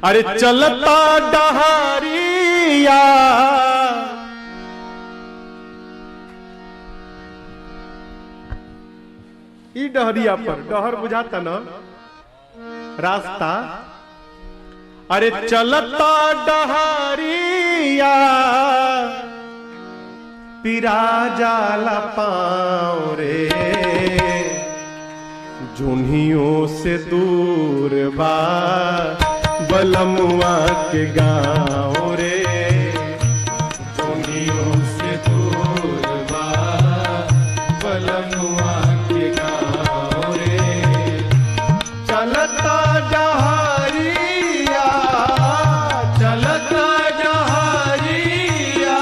अरे चलता डहारिया ई डहरिया पर डहर बुझाता ना रास्ता। अरे चलता डहारिया पिरा जाला पाँव रे, जुन्हियों से दूर बा बलमुआ के गाँव रे, जुन्हियों से दूर बा बलमुआ के गाँव रे। चलता डहारिया चलता डहारिया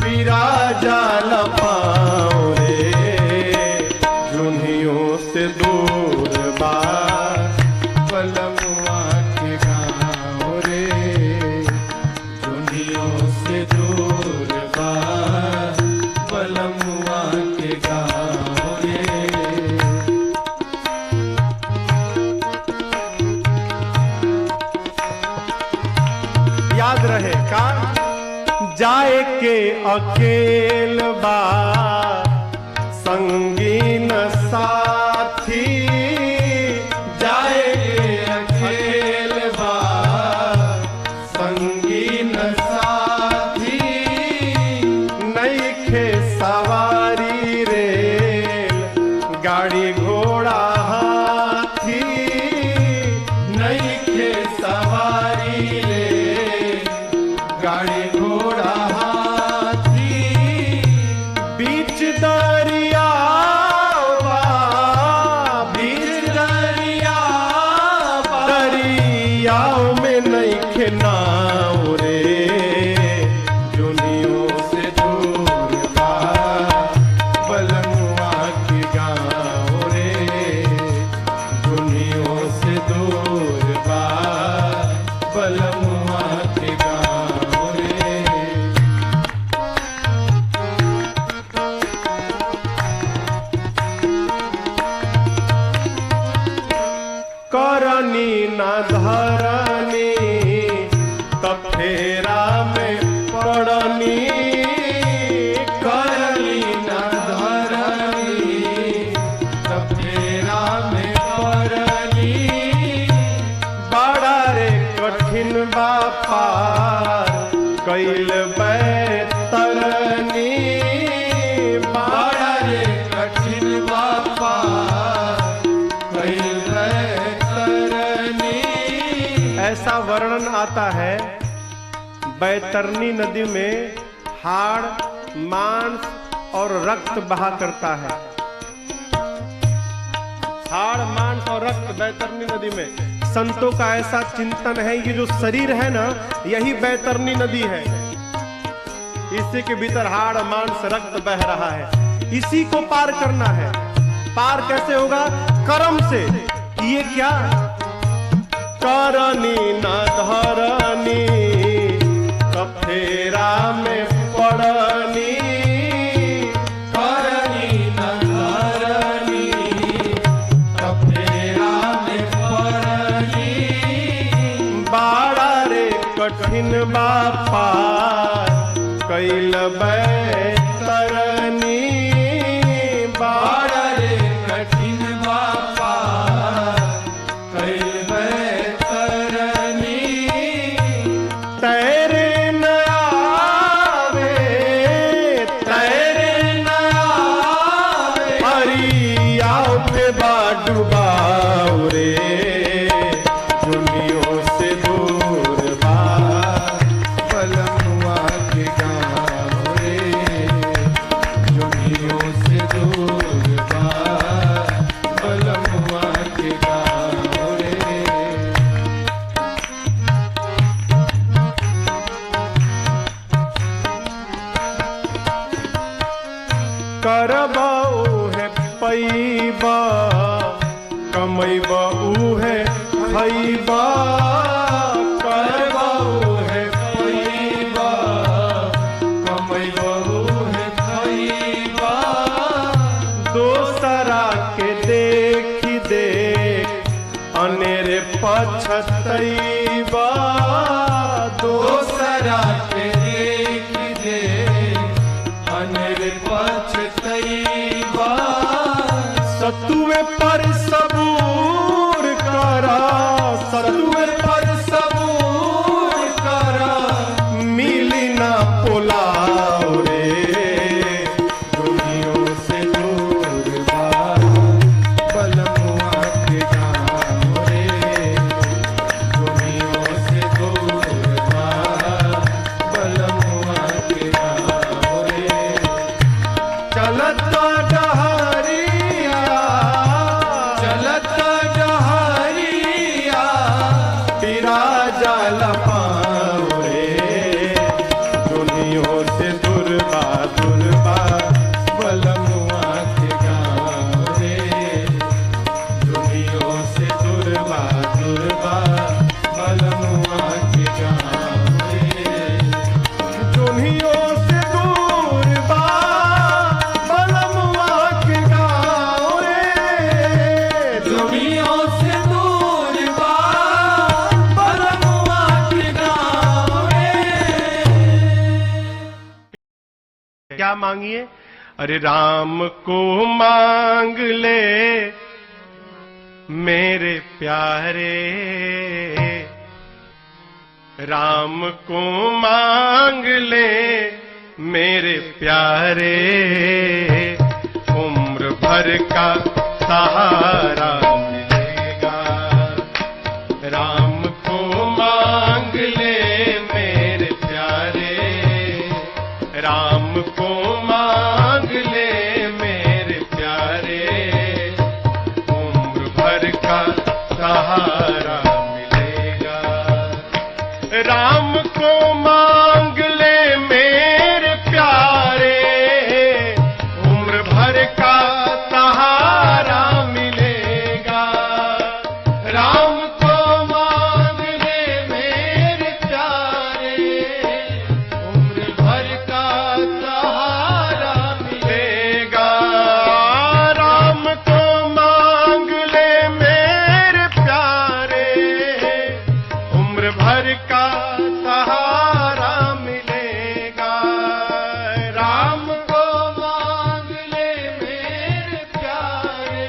पिरा जाला पाँव रे, जुन्हियों से दूर बा बलमुआ के गाँव रे, जुन्हियों से दूर बा बलमुआ के गाँव रे। याद रहे का जाए के अकेल बा संगीन साथी, जाए के अकेल बा संगीन साथी, नइखे सवारी रेल गाड़ी घोड़ा हाथी, नइखे सवारी रेल गाड़ी घोड़ा हाथी, बीच दरिया बीच दरिया दरियाओं में नइखे नाव रे, जुनियों से दूर बा बलमुआ के गाँव रे, जुनियों से दूर बा बलमुआ के गाँव रे। करनी न धरनी तब फेरा में पड़नी, करनी न धरनी तब फेरा में पड़नी, बड़ा रे कठिन बा पार कैल बैतरनी, बड़ा रे कठिन बा पार कैल बैतरनी। ऐसा वर्णन आता है बैतरनी नदी में हाड़ मांस और रक्त बहा करता है, हाड़ मांस और रक्त बैतरनी नदी में। संतों का ऐसा चिंतन है ये जो शरीर है ना यही बैतरनी नदी है, इसी के भीतर हाड़ मांस रक्त बह रहा है, इसी को पार करना है। पार कैसे होगा? कर्म से। ये क्या? करनी न धरनी कफेरा में पड़नी, करनी न धरनी कफेरा में पड़नी, बाड़ा रे कठिन बा पार कैल बैतरनी, बाड़ा रे कठिन बा पार कैल बैतरनी। तैरे न आवे तैरे न आवे हरियाओ पे बाडुबाओ रे, दुनियों से दूर बा बलमुआ के गाँव रे, बा दोसरा के देख दे अनिर पछतैबा सतुए पर सबूर करा सतुए पर सबूर करा मिली ना पुलाव रे दुनियों से दूर बा बलमुआ के गाँव रे दुनियों से दूर बा बलमुआ के गाँव रे चलता डहरिया चलता डहरिया पिरा जाल पाँव रे दुनियों से दुर्बा दुर्बा बलमुआ के गाँव रे दुनियों से दुर्बा दुर्बा बलमुआ के गाँव रे दुनियों से दुर्बा बलमुआ के गाँव रे दुनियों से दुर्बा बलमुआ के गाँव रे। क्या मांगिए? अरे राम को मांग ले मेरे प्यारे राम को मांग ले मेरे प्यारे उम्र भर का सहारा मिलेगा राम को मांग ले मेरे प्यारे राम को मांग ले मेरे प्यारे उम्र भर का सहारा मिलेगा राम को मांग ले मेरे प्यारे उम्र भर का सहारा मिलेगा राम को मांग ले मेरे प्यारे उम्र भर का सहारा मिलेगा राम को मांग ले मेरे प्यारे उम्र भर का सहारा मिलेगा राम को मांग ले मेरे प्यारे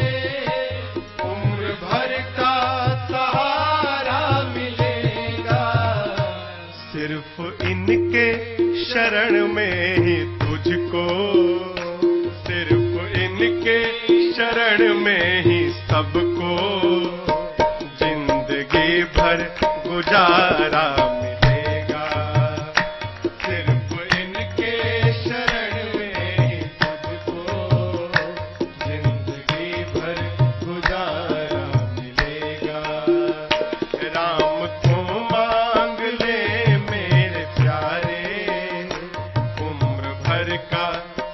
उम्र भर का सहारा मिलेगा सिर्फ इनके शरण में ही तुझको सिर्फ इनके शरण में ही सबको जिंदगी भर गुजारा मिलेगा सिर्फ इनके शरण में ही सबको जिंदगी भर गुजारा मिलेगा राम को मांग ले मेरे प्यारे उम्र भर का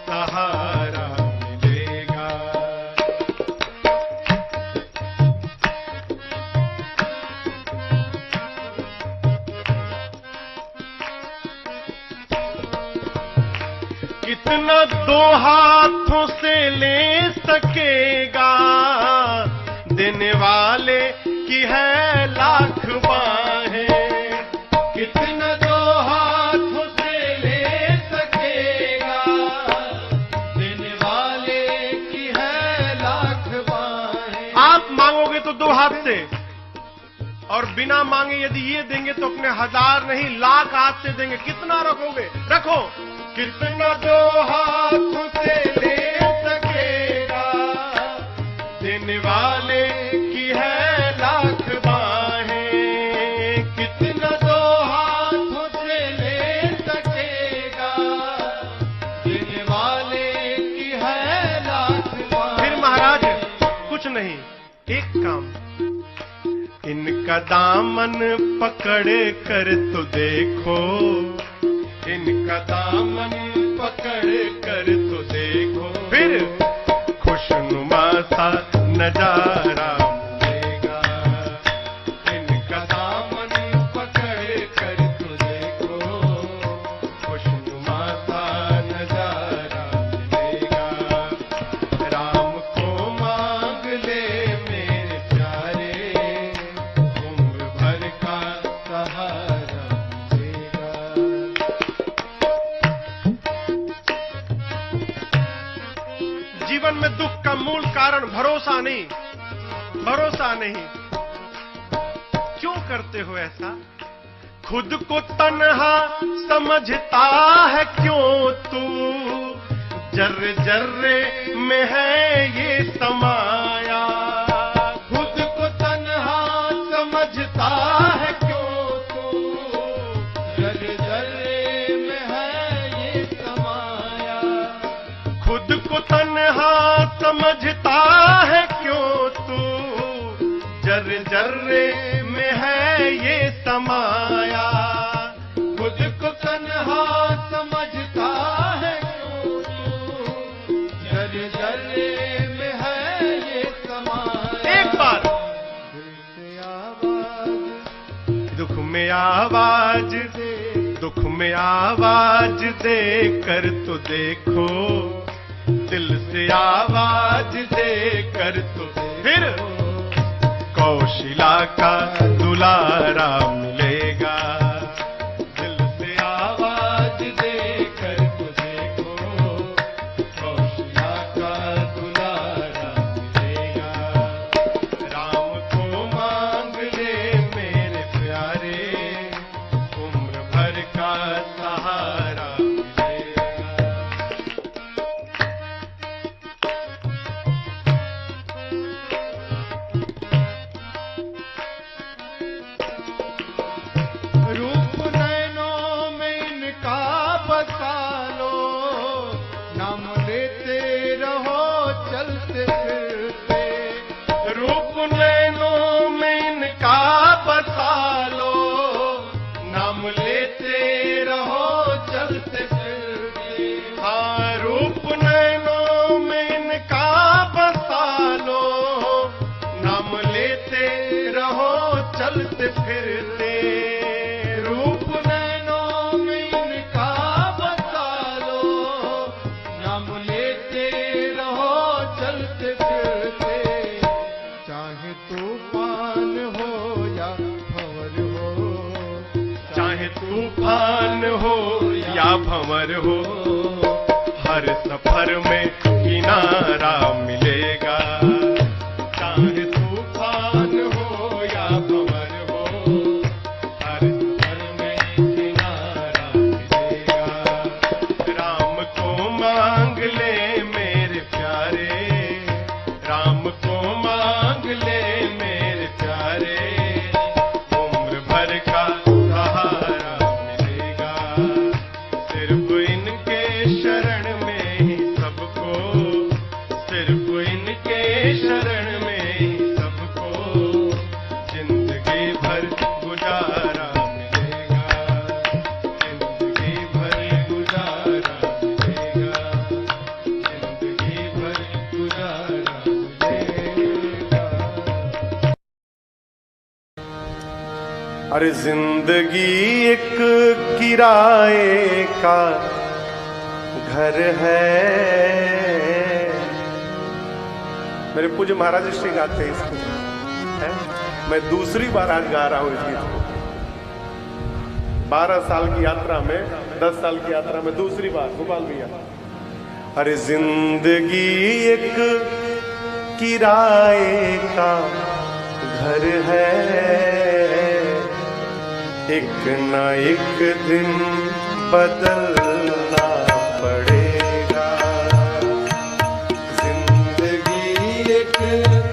सहारा मिलेगा कितना दो हाथों से ले सकेगा देने वाले की है लाख बाहें कितना दो हाथों से ले सकेगा देने वाले की है लाख बाहें आप मांगोगे तो दो हाथ से और बिना मांगे यदि ये देंगे तो अपने 1000 नहीं लाख हाथ से देंगे कितना रखोगे रखो कितना दो हाथों से ले सकेगा देने वाले की है लाख बाहें कितना दो हाथों से ले सकेगा देने वाले की है लाख बाहें फिर महाराज कुछ नहीं एक काम इनका दामन पकड़ कर तो देखो इनका दामन पकड़ कर तो देखो फिर खुशनुमा सा नजारा मिलेगा इनका दामन पकड़ कर तो देखो खुशनुमा सा नजारा मिलेगा राम को मांग ले मेरे प्यारे उम्र भर का मूल कारण भरोसा नहीं, भरोसा नहीं। क्यों करते हो ऐसा? खुद को तन्हा समझता है क्यों तू, जर्रे जर्रे में है ये समाया। खुद को तन्हा समझता है क्यों तू, जर्रे जर्रे में है ये समाया। खुद को तन्हा समझता है क्यों तू, जर्रे जर्रे में है ये समाया। खुद को तन्हा समझता है क्यों तू, जर्रे जर्रे में है ये समाया। एक बार दुख में आवाज दे, दुख में आवाज दे कर तो देखो, दिल से आवाज दे कर तो फिर कौशिला का दुलारा मिलेगा। दिल से आवाज दे कर तो देखो, कौशिला का दुलारा मिलेगा। राम को मांग ले मेरे प्यारे, उम्र भर का सहारा मिलेगा। रूप नैनों में इनका बसा लो, नाम लेते रहो चलते फिरते। रूप नैनों में इनका बसा लो, नाम लेते रहो चलते फिरते। हाँ, रूप नैनों में इनका बसा लो, नाम लेते रहो चलते फिरते। रूप नैनों में इनका बसा लो, नाम लेते रहो चलते फिरते। चाहे तूफान हो या भंवर हो, चाहे तूफान हो या भंवर हो, हर सफर में किनारा मिलेगा। चाहे तूफान हो या भंवर हो, हर सफर में किनारा मिलेगा। राम को मांग ले मेरे प्यारे, राम को मांग ले मेरे प्यारे, उम्र भर का सहारा मिलेगा। सिर्फ इनके शरण में ही सबको, सिर्फ इनके शरण में ही सबको जिंदगी भर गुजारा मिलेगा। जिंदगी भर गुजारा मिलेगा, जिंदगी भर गुजारा मिलेगा। अरे जिंदगी एक किराए का घर है। मेरे पूज्य महाराज श्री गाते हैं इसको, है? मैं दूसरी बार आज गा रहा हूं इस गीत को। 12 साल की यात्रा में, 10 साल की यात्रा में दूसरी बार। गोपाल भैया, अरे जिंदगी एक किराए का घर है, एक न एक दिन बदलना पड़ेगा। जिंदगी एक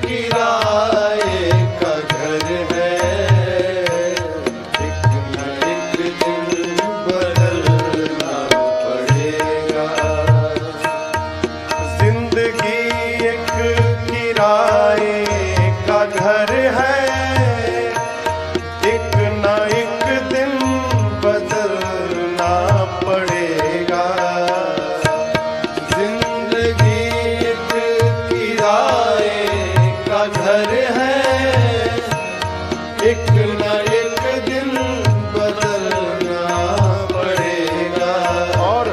किराए का घर है, एक न एक दिन बदलना पड़ेगा। जिंदगी एक किराए का घर है, एक न एक दिन बदलना पड़ेगा। जिंदगी एक किराए का घर है, एक न एक दिन बदलना पड़ेगा। और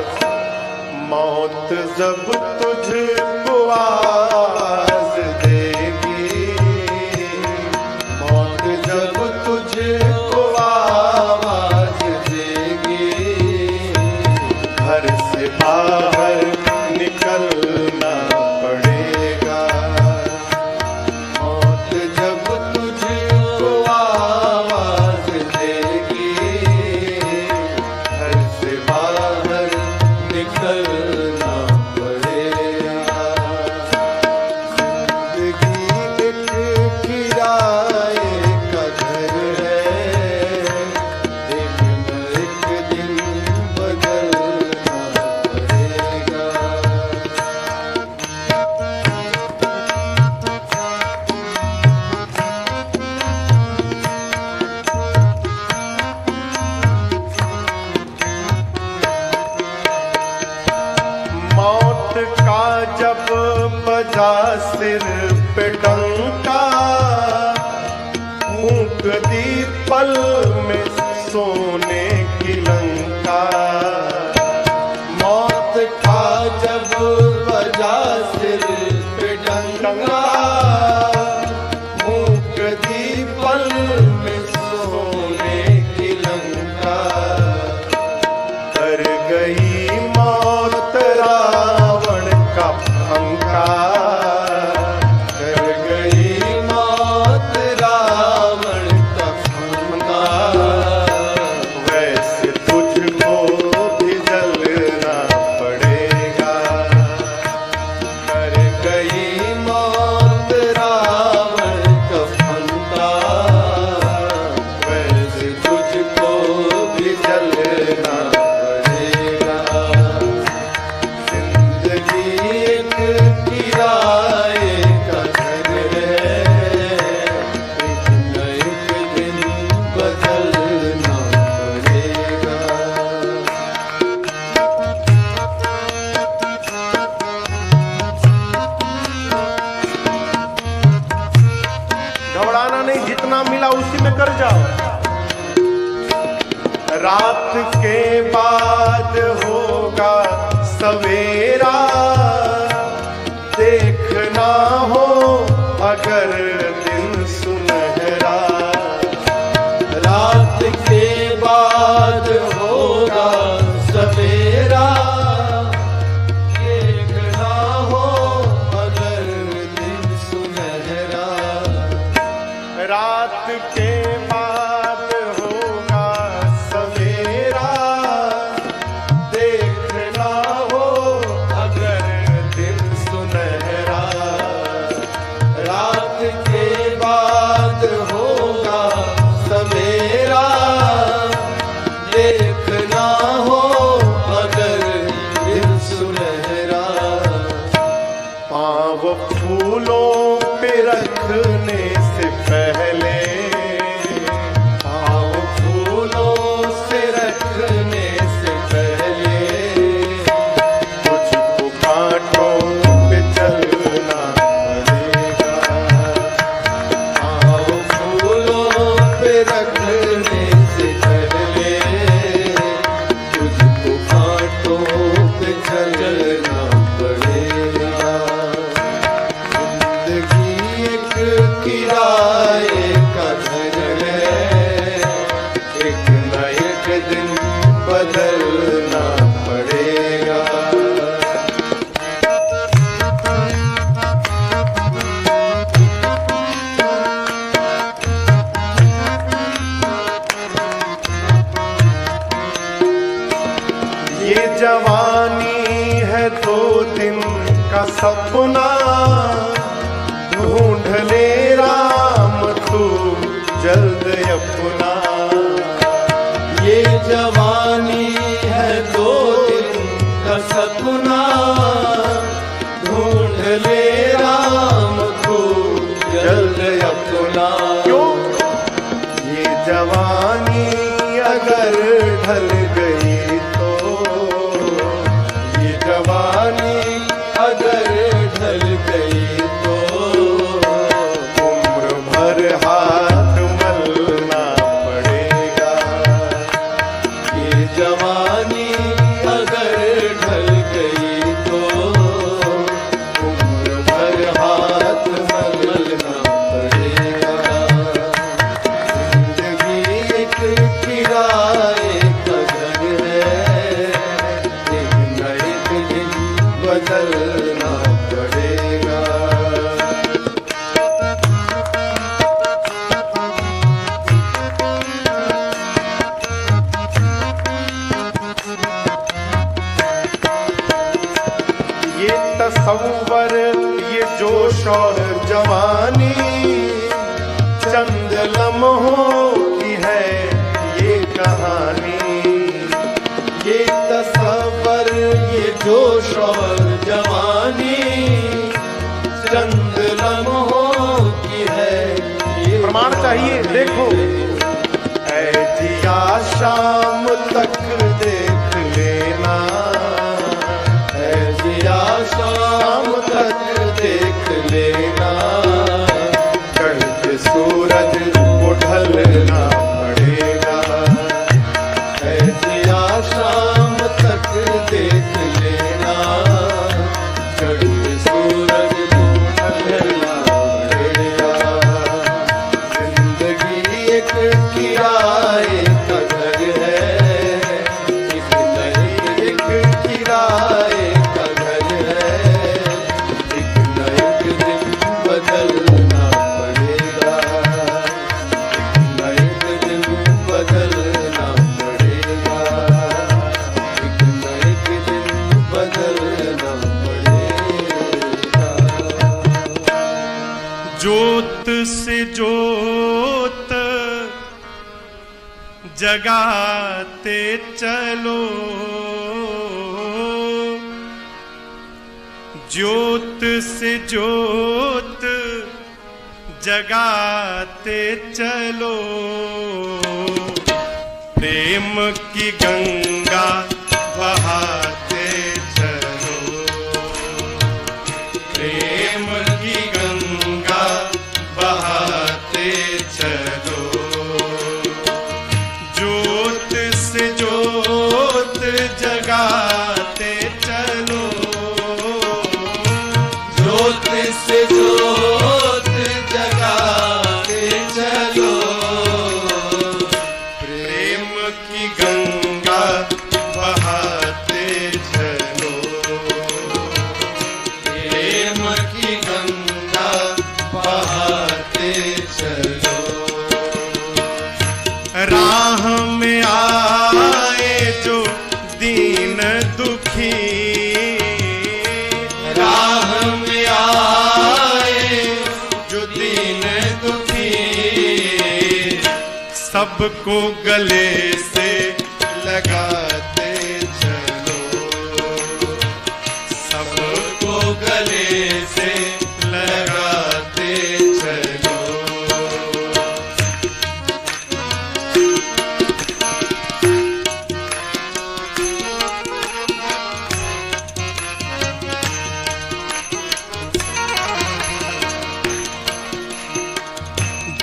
मौत जब तुझको आवाज देगी, मौत जब तुझको सोने की लंका। मौत का जब बजा सिर पे डंका, मूक दी पल में सोने की लंका। कर गई मौत रावण का पंखा, कर गई मौत रावण का पंखा। वैसे तुझको भी जलना पड़ेगा। कर गई मौत रावण का पंखा, वैसे तुझको भी जलना पड़ेगा। जिंदगी एक किराए का घर है, एक न एक दिन बदलना पड़ेगा। घबराना नहीं, जितना मिला उसी में कर जाओ। रात के बाद होगा सवेरा, देखना हो अगर दिन सुनहरा। रात के बाद होगा सवेरा, देखना हो अगर दिन सुनहरा। रात के बाद होगा सवेरा, देखना हो अगर दिन सुनहरा। रात के बाद होगा सवेरा, देखना हो अगर दिन सुनहरा। पाँव फूलों पे रखने से पहले, पाँव फूलों से रखने से पहले, तुझको कांटों पे चलना पड़ेगा। पाँव फूलों पे रखने से पहले, तुझको कांटों पे चलना पड़ेगा। जिंदगी एक किराए का घर है, एक न एक दिन बदलना पड़ेगा। ये जवानी है 2 दिन का सपना, ढूंढ ले राम तू जल्द अपना। ये जवानी है 2 दिन का सपना, ढूंढ ले राम को जल्द अपना। क्यों? ये जवानी अगर ढल गई तो, ये जवानी अगर ढल गई तो, उम्र भर हाथ मलना पड़ेगा। ये जवानी अगर ढल गई तो, उम्र भर हाथ मलना पड़ेगा। जिंदगी एक किराए का घर है, एक न एक दिन बदलना पड़ेगा। ये तसव्वुर, ये जोश और जवानी, चंद लम्हों की है ये कहानी। ये तसव्वुर, ये जोश और जवानी, चंद लम्हों की है ये प्रमाण चाहिए, देखो। ऐ जिया शाम तक देख लेना, है जिया शाम तक देख लेना। चढ़ते सूरज को ढलना पड़ेगा। बदलना पड़ेगा, एक न एक दिन बदलना पड़ेगा। ज्योत से ज्योत जगाते चलो, ज्योत से ज्योत जगाते चलो, प्रेम की गंगा बहाते चलो, प्रेम की गंगा बहाते चलो, ज्योत से ज्योत जगाते चलो, ज्योत से ज्योत जगाते चलो, प्रेम की गंगा बहाते चलो, प्रेम की गंगा बहाते चलो। राह में आए जो दीन दुखी, राह में आए जो दीन दुखी, सबको गले से लगाते चलो, सबको गले से लगाते चलो।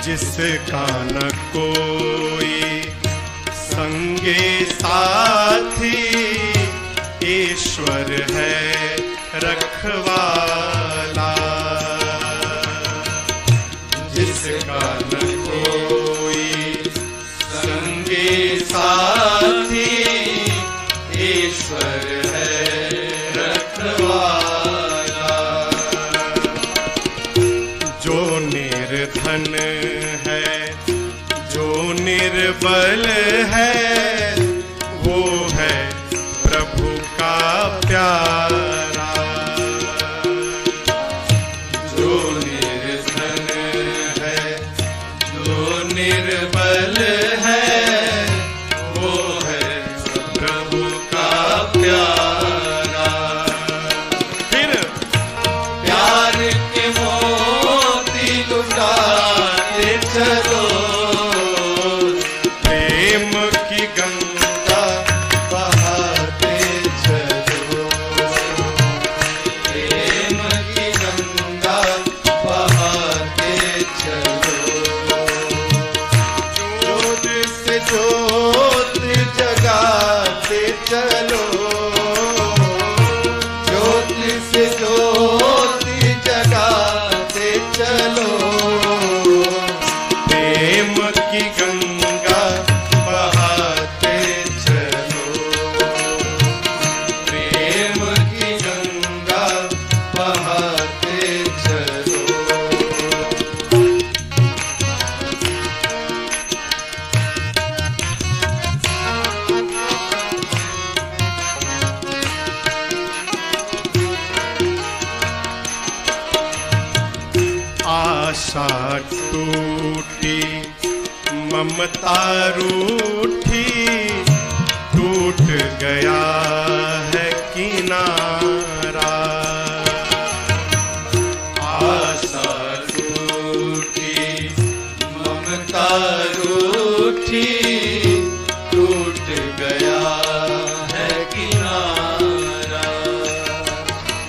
जिसका न कोई संगे साथी, ईश्वर है रखवाला, जिसका न कोई संगे साथी, ईश्वर है रखवाला, जो निर्धन है जो निर्बल है, वो है प्रभु का प्यारा, जो निर्धन है जो निर्बल है, वो है प्रभु का प्यारा। फिर प्यार के मोती लुटाते चलो, प्रेम की गंगा बहाते चलो, प्रेम की गंगा बहाते चलो, ज्योत से ज्योत जगाते चलो, ज्योत से ज्योत जगाते चलो, प्रेम की गंगा बहाते चलो, प्रेम की गंगा बहाते चलो। आशा टूटी ममता रूठी, टूट गया है किनारा, आशा टूटी ममता रूठी, टूट गया है किनारा,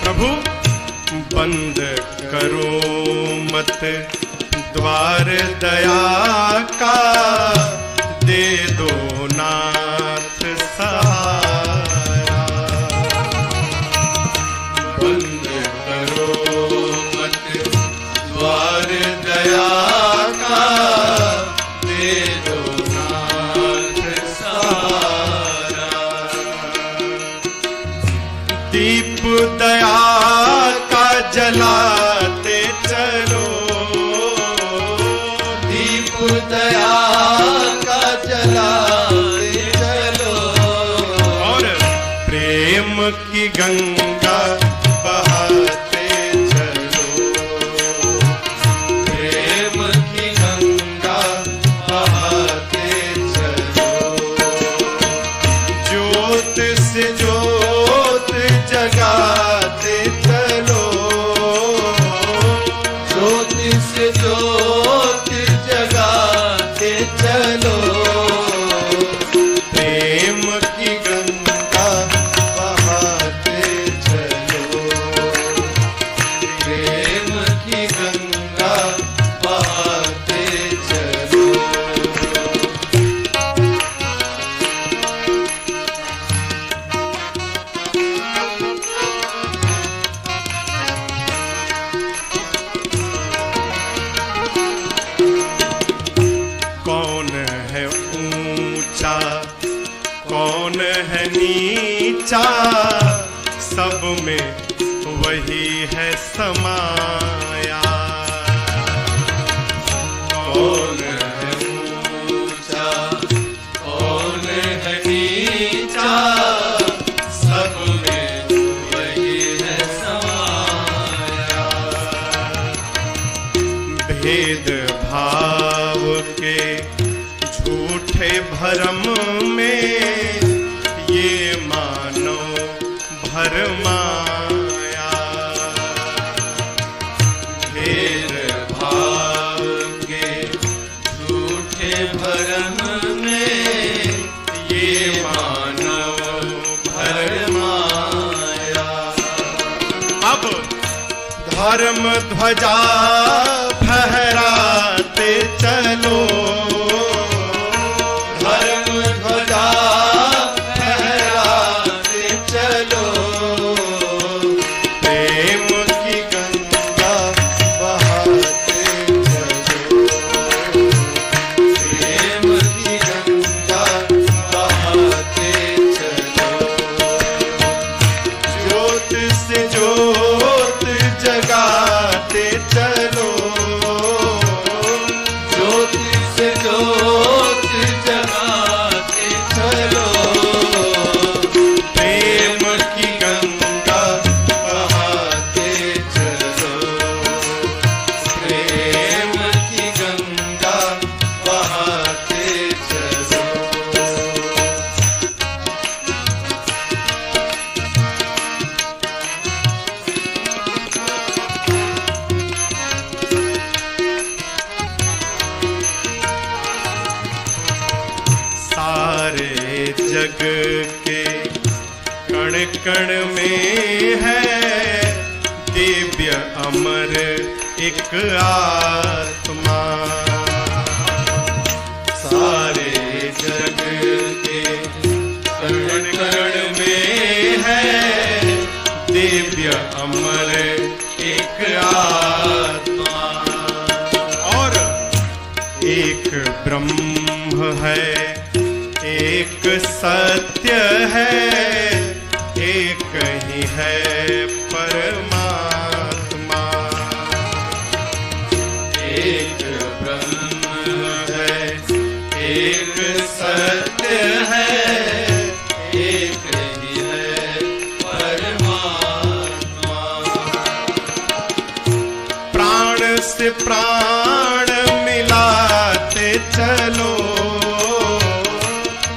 प्रभु बंद करो मत द्वार दया का, दे दो नाथ सहारा, बंद करो मत द्वार दया का, दे दो नाथ सहारा, दीप दया का जलाते चलो, दीप दया की गंगा बहाते चलो, प्रेम की गंगा बहाते चलो, ज्योत से ज्योत जगाते चलो, ज्योत से ज्योत जगाते चलो, प्रेम की गंगा बहाते चलो, प्रेम की गंगा बहाते चलो। कौन है ऊंचा कौन है नीचा, सब में वही है समाया। कौन है ऊंचा कौन है नीचा, सब में वही है समाया। भेद भाव के झूठे भरम में ये मानो भरमाया। भेद भाव के झूठे भरम में ये मानो भरमाया। अब धर्म ध्वजा फहराते चलो, धर्म ध्वजा फहराते चलो, प्रेम की गंगा बहाते चलो, प्रेम की गंगा बहाते चलो, ज्योत से ज्योत जगाते चलो, ज्योत से ज्योत जगाते चलो, प्रेम की गंगा बहाते चलो, प्रेम की गंगा बहाते चलो। सारे जग के कण कण में है दिव्य अमर एक आत्मा। सारे जग के कण कण में है दिव्य अमर एक आत्मा। और एक ब्रह्म है, एक सत्य है, एक ही है परमात्मा। एक ब्रह्म है, एक सत्य है, एक ही है परमात्मा। प्राण से प्राण मिलाते चलो,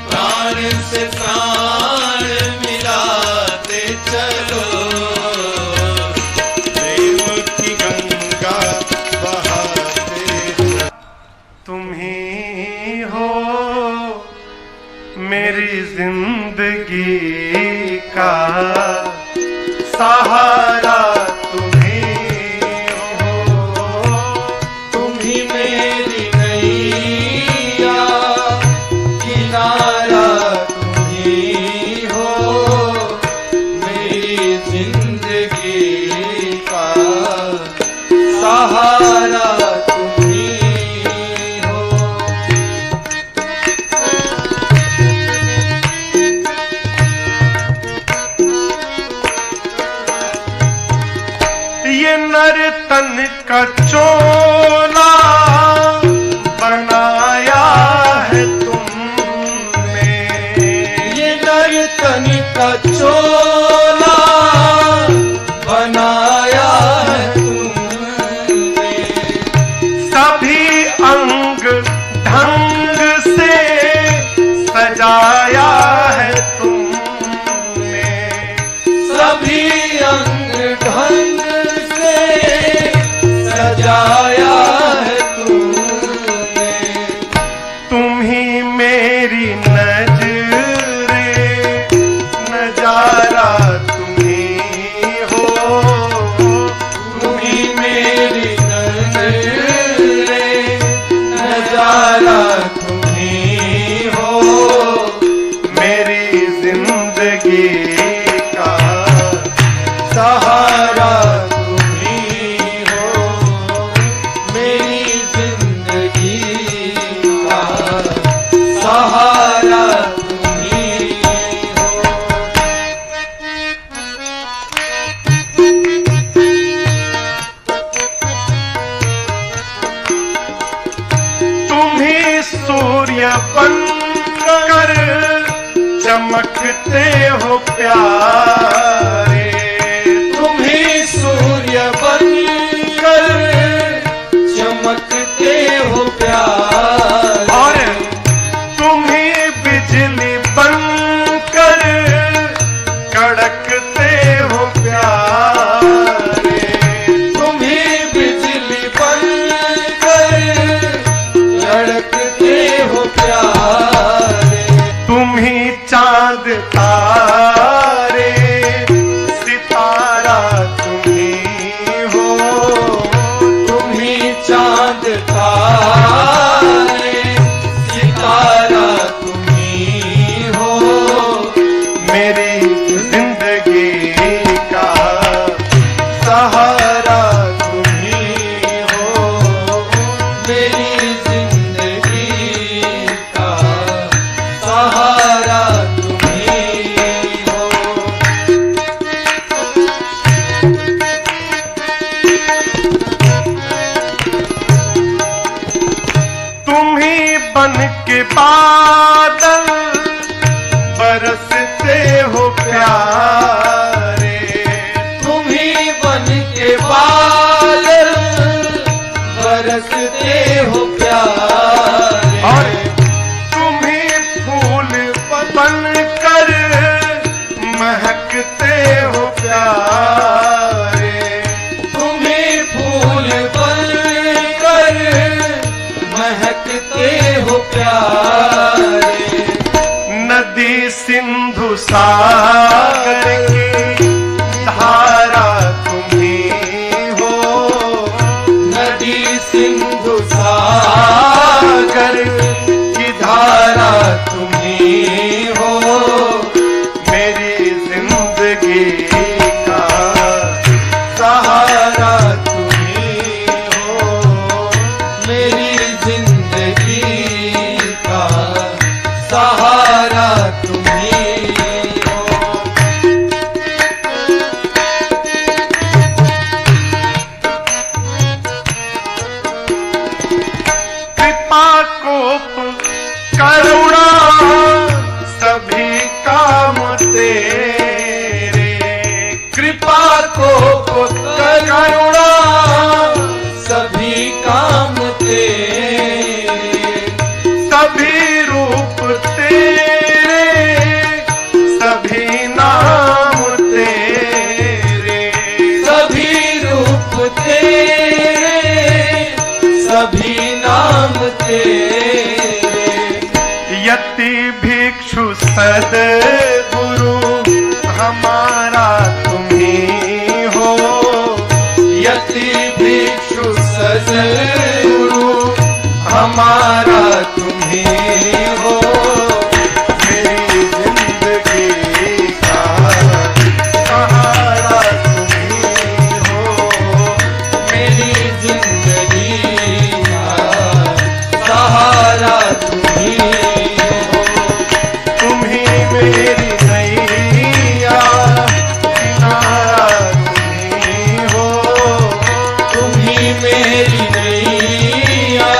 प्राण से प्राण मिलाते चलो, प्रेम की गंगा बहाते चलो। तुम ही हो मेरी जिंदगी का सहारा, तुम ही हो, तुम ही मेरी नैया किनारा, तुम ही हो मेरी जिंदगी का सहारा, तुम ही हो। ये नर्तन का चोला बनाया है तुमने, ये नर्तन का चोला सजाया है तुमने, सभी अंग ढंग से सजाया है तूने। तुम ही मेरी नजरे, नजारा तुम ही हो, तुम ही मेरी नजरे, नजारा तुम ही हो। मेरी जिंदगी का सहारा तुम ही हो, मेरी जिंदगी का सहारा तुम ही हो। तुम ही सूर्य बनकर चमकते हो प्यारे, तुम ही सूर्य बनकर चमकते हो प्यारे। और तुम ही बिजली बनकर कड़कते हो प्यारे, तुम ही बिजली बनकर लड़कते हो प्यारे। तुम ही चांद तारे, सितारा तुम ही हो, तुम ही चांद तारे, सितारा तुम ही हो। मेरी जिंदगी का सहारा तुम ही हो, मेरी जिंदगी का सहारा तुम ही हो। तुम ही बन के बादल बरसते हो प्यारे, तुम ही बन के बादल बरसते हो प्यारे। और तुम ही फूल बनकर महकते हो प्यारे, तुम ही फूल बनकर महकते हो प्यारे। नदी सिंधु सागर की धारा तुम ही हो, नदी सिंधु सागर की धारा तुम ही हो। मेरी जिंदगी का सहारा तुम ही हो, मेरी जिंदगी का सहारा तुम ही हो। कृपा कोप करुणा सभी काम तेरे, कृपा को करुणा सभी काम तेरे। सभी रूप तेरे, सभी नाम तेरे, सभी रूप तेरे, सभी नाम तेरे। यति भिक्षु सद्गुरु हमारा तुम ही हो, यति भिक्षु सद्गुरु हमारा तुम ही हो। मेरी जिंदगी का सहारा तुम ही हो, मेरी जिंदगी का सहारा तुम ही हो। तुम ही मेरी नैया, किनारा तुम ही हो, तुम ही मेरी नैया,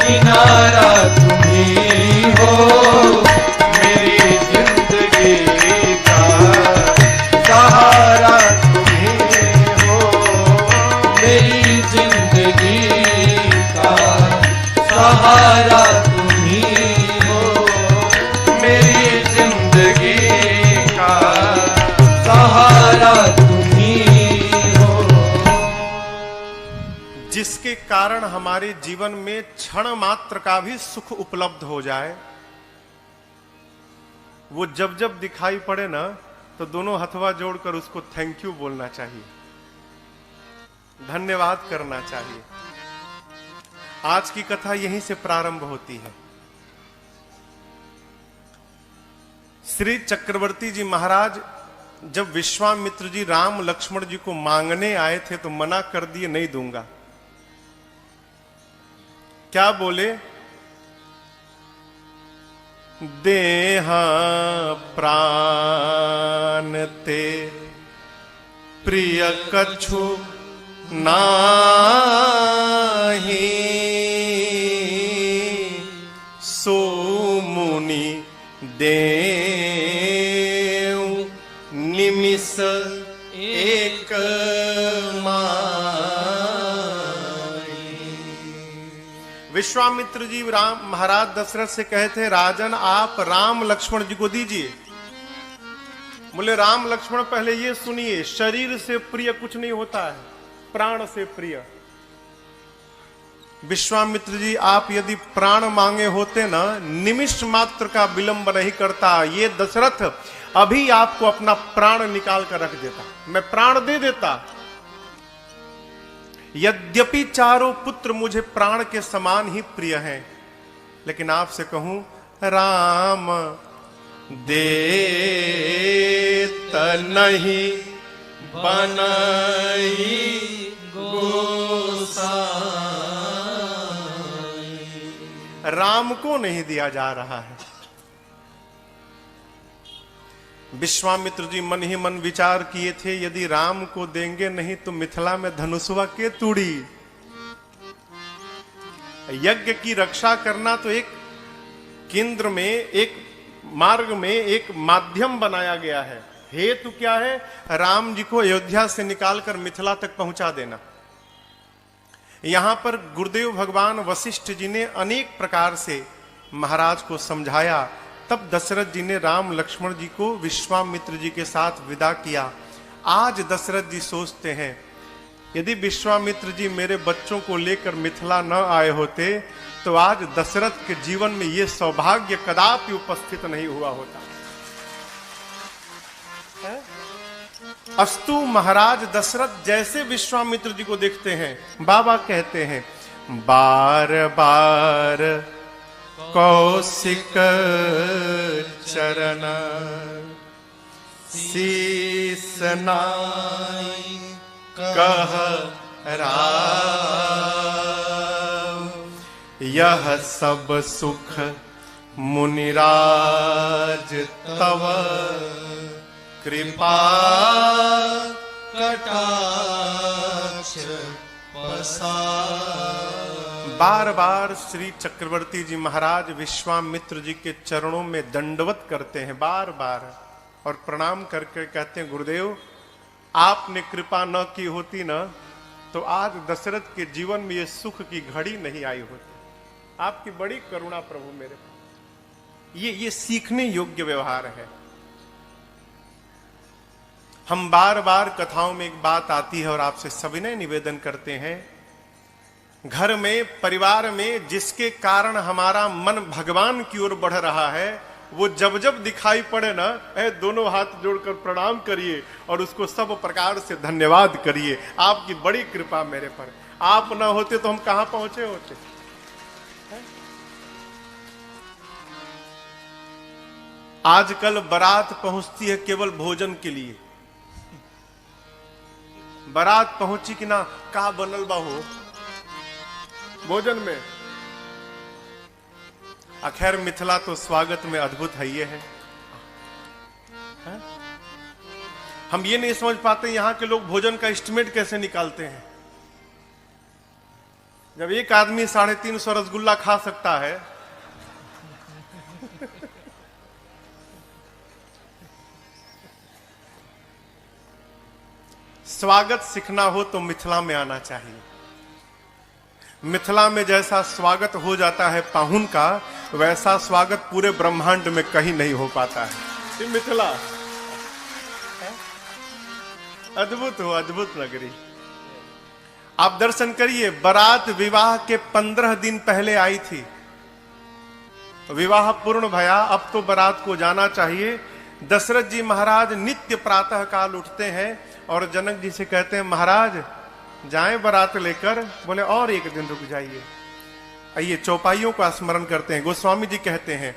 किनारा जिसके कारण हमारे जीवन में क्षण मात्र का भी सुख उपलब्ध हो जाए, वो जब जब दिखाई पड़े ना, तो दोनों हथवा जोड़कर उसको थैंक यू बोलना चाहिए, धन्यवाद करना चाहिए। आज की कथा यहीं से प्रारंभ होती है। श्री चक्रवर्ती जी महाराज जब विश्वामित्र जी राम लक्ष्मण जी को मांगने आए थे तो मना कर दिए, नहीं दूंगा। क्या बोले? देहा प्राण ते प्रिय कछु नाही, सो मुनि देव निमिष एक विश्वामित्र जी राम महाराज दशरथ से कहे थे, राजन आप राम लक्ष्मण जी को दीजिए। बोले राम लक्ष्मण पहले ये सुनिए, शरीर से प्रिय कुछ नहीं होता है, प्राण से प्रिय। विश्वामित्र जी आप यदि प्राण मांगे होते ना, निमिष मात्र का विलंब नहीं करता, ये दशरथ अभी आपको अपना प्राण निकाल कर रख देता, मैं प्राण दे देता। यद्यपि चारों पुत्र मुझे प्राण के समान ही प्रिय हैं, लेकिन आपसे कहूं, राम देत नहीं बनई गोसाई। राम को नहीं दिया जा रहा है। विश्वामित्र जी मन ही मन विचार किए थे, यदि राम को देंगे नहीं तो मिथिला में धनुषवा के तूड़ी। यज्ञ की रक्षा करना तो एक केंद्र में, एक मार्ग में एक माध्यम बनाया गया है। हेतु क्या है? राम जी को अयोध्या से निकालकर मिथिला तक पहुंचा देना। यहां पर गुरुदेव भगवान वशिष्ठ जी ने अनेक प्रकार से महाराज को समझाया, तब दशरथ जी ने राम लक्ष्मण जी को विश्वामित्र जी के साथ विदा किया। आज दशरथ जी सोचते हैं, यदि विश्वामित्र जी मेरे बच्चों को लेकर मिथिला न आए होते तो आज दशरथ के जीवन में यह सौभाग्य कदापि उपस्थित नहीं हुआ होता। अस्तु महाराज दशरथ जैसे विश्वामित्र जी को देखते हैं, बाबा कहते हैं, बार बार कौशिक चरण शीस नाई कह राव, यह सब सुख मुनिराज तव कृपा कटाक्ष पसार। बार बार श्री चक्रवर्ती जी महाराज विश्वामित्र जी के चरणों में दंडवत करते हैं, बार बार, और प्रणाम करके कहते हैं, गुरुदेव आपने कृपा न की होती ना तो आज दशरथ के जीवन में ये सुख की घड़ी नहीं आई होती। आपकी बड़ी करुणा प्रभु मेरे पर। ये सीखने योग्य व्यवहार है। हम बार बार कथाओं में एक बात आती है और आपसे सविनय निवेदन करते हैं, घर में, परिवार में जिसके कारण हमारा मन भगवान की ओर बढ़ रहा है, वो जब जब दिखाई पड़े ना, दोनों हाथ जोड़कर प्रणाम करिए और उसको सब प्रकार से धन्यवाद करिए। आपकी बड़ी कृपा मेरे पर। आप ना होते तो हम कहां पहुंचे होते। आजकल बारात पहुंचती है केवल भोजन के लिए। बारात पहुंची कि ना, का बनल बा हो भोजन में। आखिर मिथिला तो स्वागत में अद्भुत है, ये है। हम ये नहीं समझ पाते यहां के लोग भोजन का एस्टिमेट कैसे निकालते हैं। जब एक आदमी 350 रसगुल्ला खा सकता है, स्वागत सीखना हो तो मिथिला में आना चाहिए। मिथिला में जैसा स्वागत हो जाता है पाहुन का, वैसा स्वागत पूरे ब्रह्मांड में कहीं नहीं हो पाता है। ये मिथिला अद्भुत हो, अद्भुत नगरी। आप दर्शन करिए, बारात विवाह के 15 दिन पहले आई थी, विवाह पूर्ण भया, अब तो बारात को जाना चाहिए। दशरथ जी महाराज नित्य प्रातः काल उठते हैं और जनक जी से कहते हैं महाराज जाएं बारात लेकर। बोले और एक दिन रुक जाइए। आइए चौपाइयों का स्मरण करते हैं। गोस्वामी जी कहते हैं,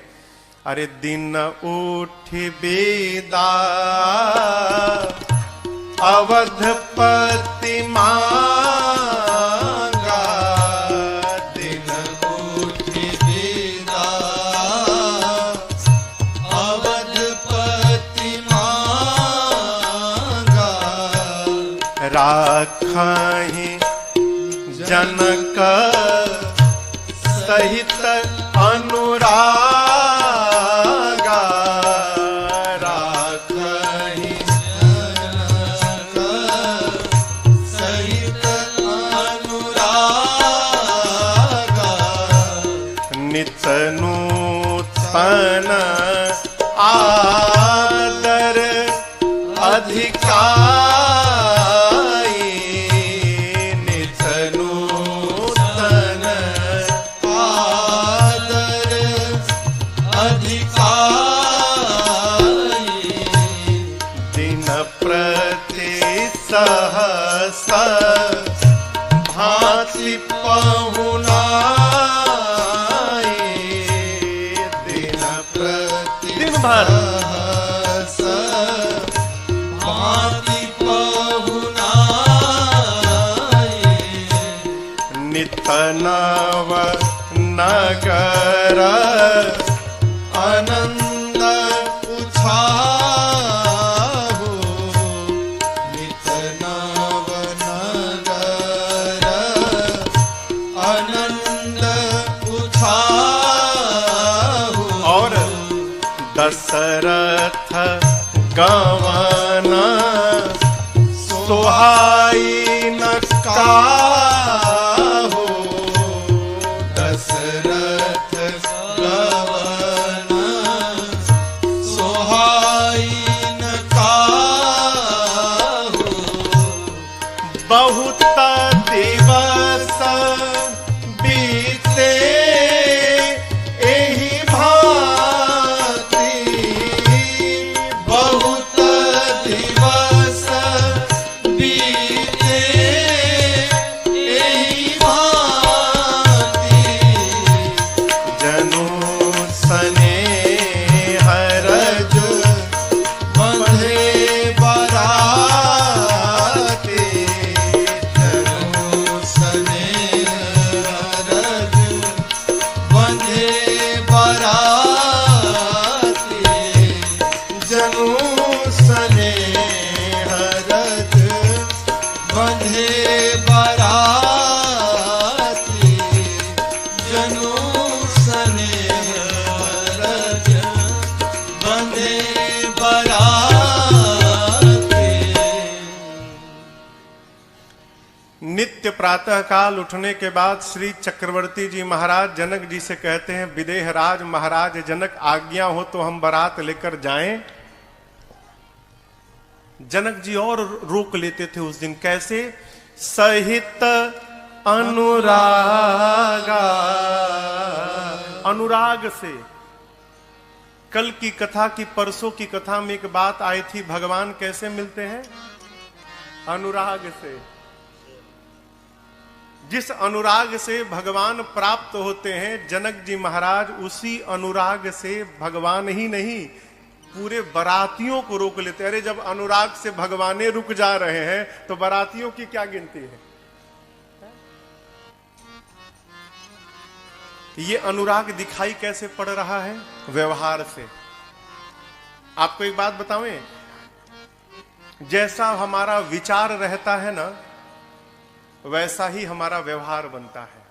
अरे दिन उठ बेदा अवधपति मांगा, दिन उठ बेदा अवधपति मांगा, राखहि जनक सहित अनुरागा, राखहि जनक सहित अनुरागा, नित नूतन आदर अधिकारी, नित नूतन आदर अधिकारी, दिन प्रति सहस भांति पहुनाई, दिन प्रति दिन भर सहस भांति पहुनाई, नित नव नगर आनंद उछाहु, नित नव नगर आनंद उछाहु, और दशरथ गवन सोहाई न काहू, दशरथ गवन सोहाई न काहू, बहुत दिवस बीते एहि भांति, बहुत दिवस बीते एहि भांति, जनु स्नेह रज बंधे बराती, जनु स्नेह रज बंधे बराती, जनु स्नेह रज बंधे बराती, जनु स्नेह रज बंधे बराती। नित्य प्रातः काल उठने के बाद श्री चक्रवर्ती जी महाराज जनक जी से कहते हैं, विदेह राज महाराज जनक आज्ञा हो तो हम बारात लेकर जाएं। जनक जी और रोक लेते थे उस दिन। कैसे? सहित अनुरागा, अनुराग से। कल की कथा की, परसों की कथा में एक बात आई थी, भगवान कैसे मिलते हैं? अनुराग से। जिस अनुराग से भगवान प्राप्त होते हैं, जनक जी महाराज उसी अनुराग से भगवान ही नहीं पूरे बरातियों को रोक लेते। अरे जब अनुराग से भगवाने रुक जा रहे हैं तो बरातियों की क्या गिनती है? ये अनुराग दिखाई कैसे पड़ रहा है? व्यवहार से। आपको एक बात बताऊं, जैसा हमारा विचार रहता है ना, वैसा ही हमारा व्यवहार बनता है।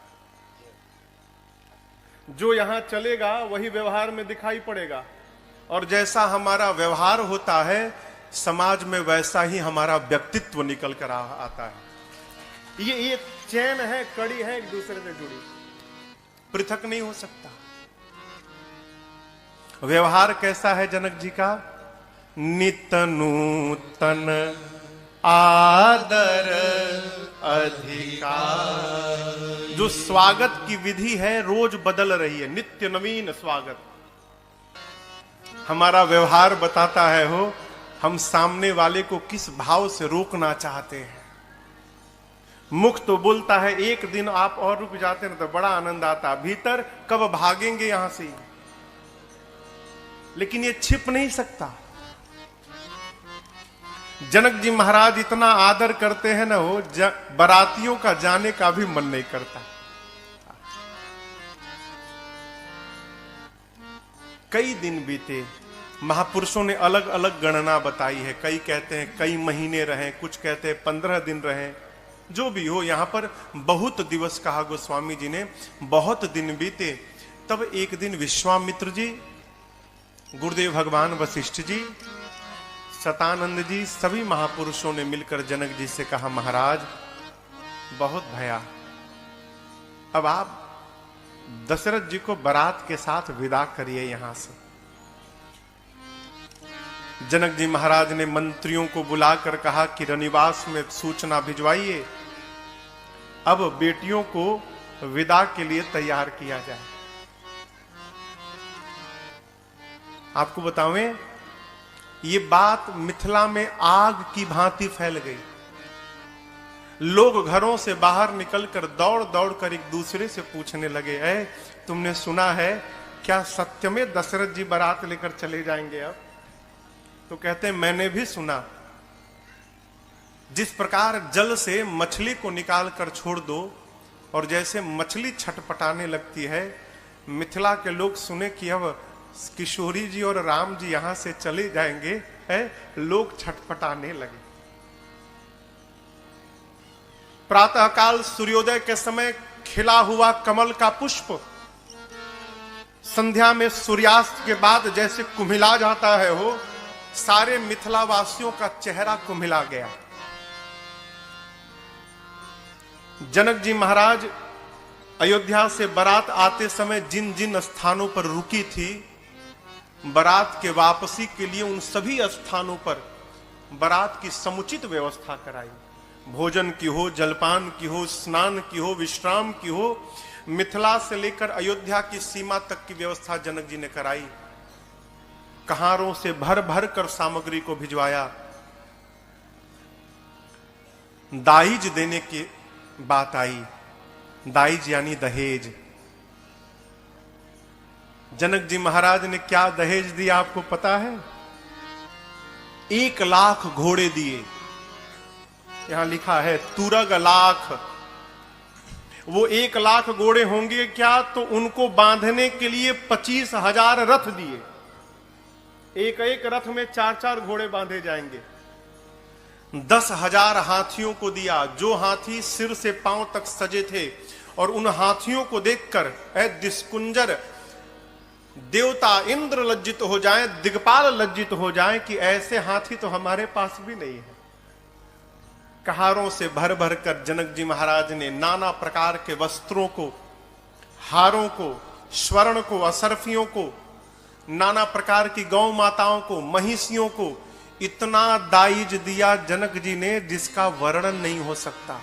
जो यहां चलेगा वही व्यवहार में दिखाई पड़ेगा, और जैसा हमारा व्यवहार होता है समाज में, वैसा ही हमारा व्यक्तित्व निकल कर आता है। ये चैन है, कड़ी है, एक दूसरे से जुड़ी, पृथक नहीं हो सकता। व्यवहार कैसा है जनक जी का? नित नूतन आदर अधिकार। जो स्वागत की विधि है रोज बदल रही है, नित्य नवीन स्वागत। हमारा व्यवहार बताता है हो हम सामने वाले को किस भाव से रोकना चाहते हैं। मुख तो बोलता है एक दिन आप और रुक जाते ना तो बड़ा आनंद आता, भीतर कब भागेंगे यहां से, लेकिन ये छिप नहीं सकता। जनक जी महाराज इतना आदर करते हैं ना हो, बारातियों का जाने का भी मन नहीं करता। कई दिन बीते, महापुरुषों ने अलग अलग गणना बताई है। कई कहते हैं कई महीने रहे, कुछ कहते हैं 15 दिन रहे। जो भी हो, यहां पर बहुत दिवस कहा गोस्वामी जी ने, बहुत दिन बीते। तब एक दिन विश्वामित्र जी, गुरुदेव भगवान वशिष्ठ जी, शतानंद जी, सभी महापुरुषों ने मिलकर जनक जी से कहा, महाराज बहुत भया, अब आप दशरथ जी को बारात के साथ विदा करिए यहां से। जनक जी महाराज ने मंत्रियों को बुलाकर कहा कि रनिवास में सूचना भिजवाइए, अब बेटियों को विदा के लिए तैयार किया जाए। आपको बतावें, ये बात मिथिला में आग की भांति फैल गई। लोग घरों से बाहर निकलकर दौड़ दौड़ कर एक दूसरे से पूछने लगे, ऐ तुमने सुना है क्या सत्य में दशरथ जी बारात लेकर चले जाएंगे अब? तो कहते हैं मैंने भी सुना। जिस प्रकार जल से मछली को निकाल कर छोड़ दो और जैसे मछली छटपटाने लगती है, मिथिला के लोग सुने कि अब किशोरी जी और राम जी यहां से चले जाएंगे, है, लोग छटपटाने लगे। प्रातःकाल सूर्योदय के समय खिला हुआ कमल का पुष्प संध्या में सूर्यास्त के बाद जैसे कुम्हिला जाता है, हो सारे मिथिला वासियों का चेहरा कुम्हिला गया। जनक जी महाराज अयोध्या से बारात आते समय जिन जिन स्थानों पर रुकी थी, बारात के वापसी के लिए उन सभी स्थानों पर बारात की समुचित व्यवस्था कराई। भोजन की हो, जलपान की हो, स्नान की हो, विश्राम की हो, मिथिला से लेकर अयोध्या की सीमा तक की व्यवस्था जनक जी ने कराई। कहारों से भर भर कर सामग्री को भिजवाया। दाइज देने की बात आई। दाइज यानी दहेज। जनक जी महाराज ने क्या दहेज दिया आपको पता है? 1 लाख घोड़े दिए। यहां लिखा है तुरग लाख। वो 1 लाख घोड़े होंगे क्या, तो उनको बांधने के लिए 25,000 रथ दिए। एक एक रथ में 4-4 घोड़े बांधे जाएंगे। 10,000 हाथियों को दिया, जो हाथी सिर से पांव तक सजे थे। और उन हाथियों को देखकर दिस्कुंजर देवता इंद्र लज्जित हो जाएं, दिग्पाल लज्जित हो जाएं कि ऐसे हाथी तो हमारे पास भी नहीं है। कहारों से भर भर कर जनक जी महाराज ने नाना प्रकार के वस्त्रों को, हारों को, स्वर्ण को, असरफियों को, नाना प्रकार की गौ माताओं को, महिषियों को इतना दाइज दिया जनक जी ने जिसका वर्णन नहीं हो सकता।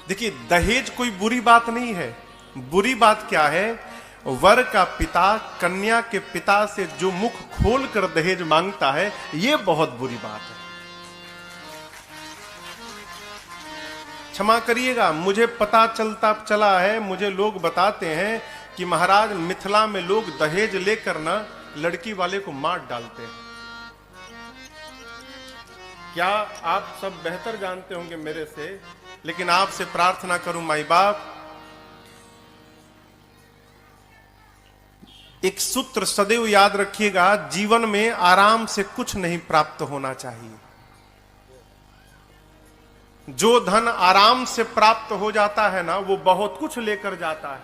देखिए, दहेज कोई बुरी बात नहीं है। बुरी बात क्या है? वर का पिता कन्या के पिता से जो मुख खोल कर दहेज मांगता है, यह बहुत बुरी बात है। क्षमा करिएगा, मुझे पता चला है, मुझे लोग बताते हैं कि महाराज मिथिला में लोग दहेज लेकर ना लड़की वाले को मार डालते हैं। क्या आप सब बेहतर जानते होंगे मेरे से, लेकिन आपसे प्रार्थना करूं माई बाप, एक सूत्र सदैव याद रखिएगा, जीवन में आराम से कुछ नहीं प्राप्त होना चाहिए। जो धन आराम से प्राप्त हो जाता है ना, वो बहुत कुछ लेकर जाता है।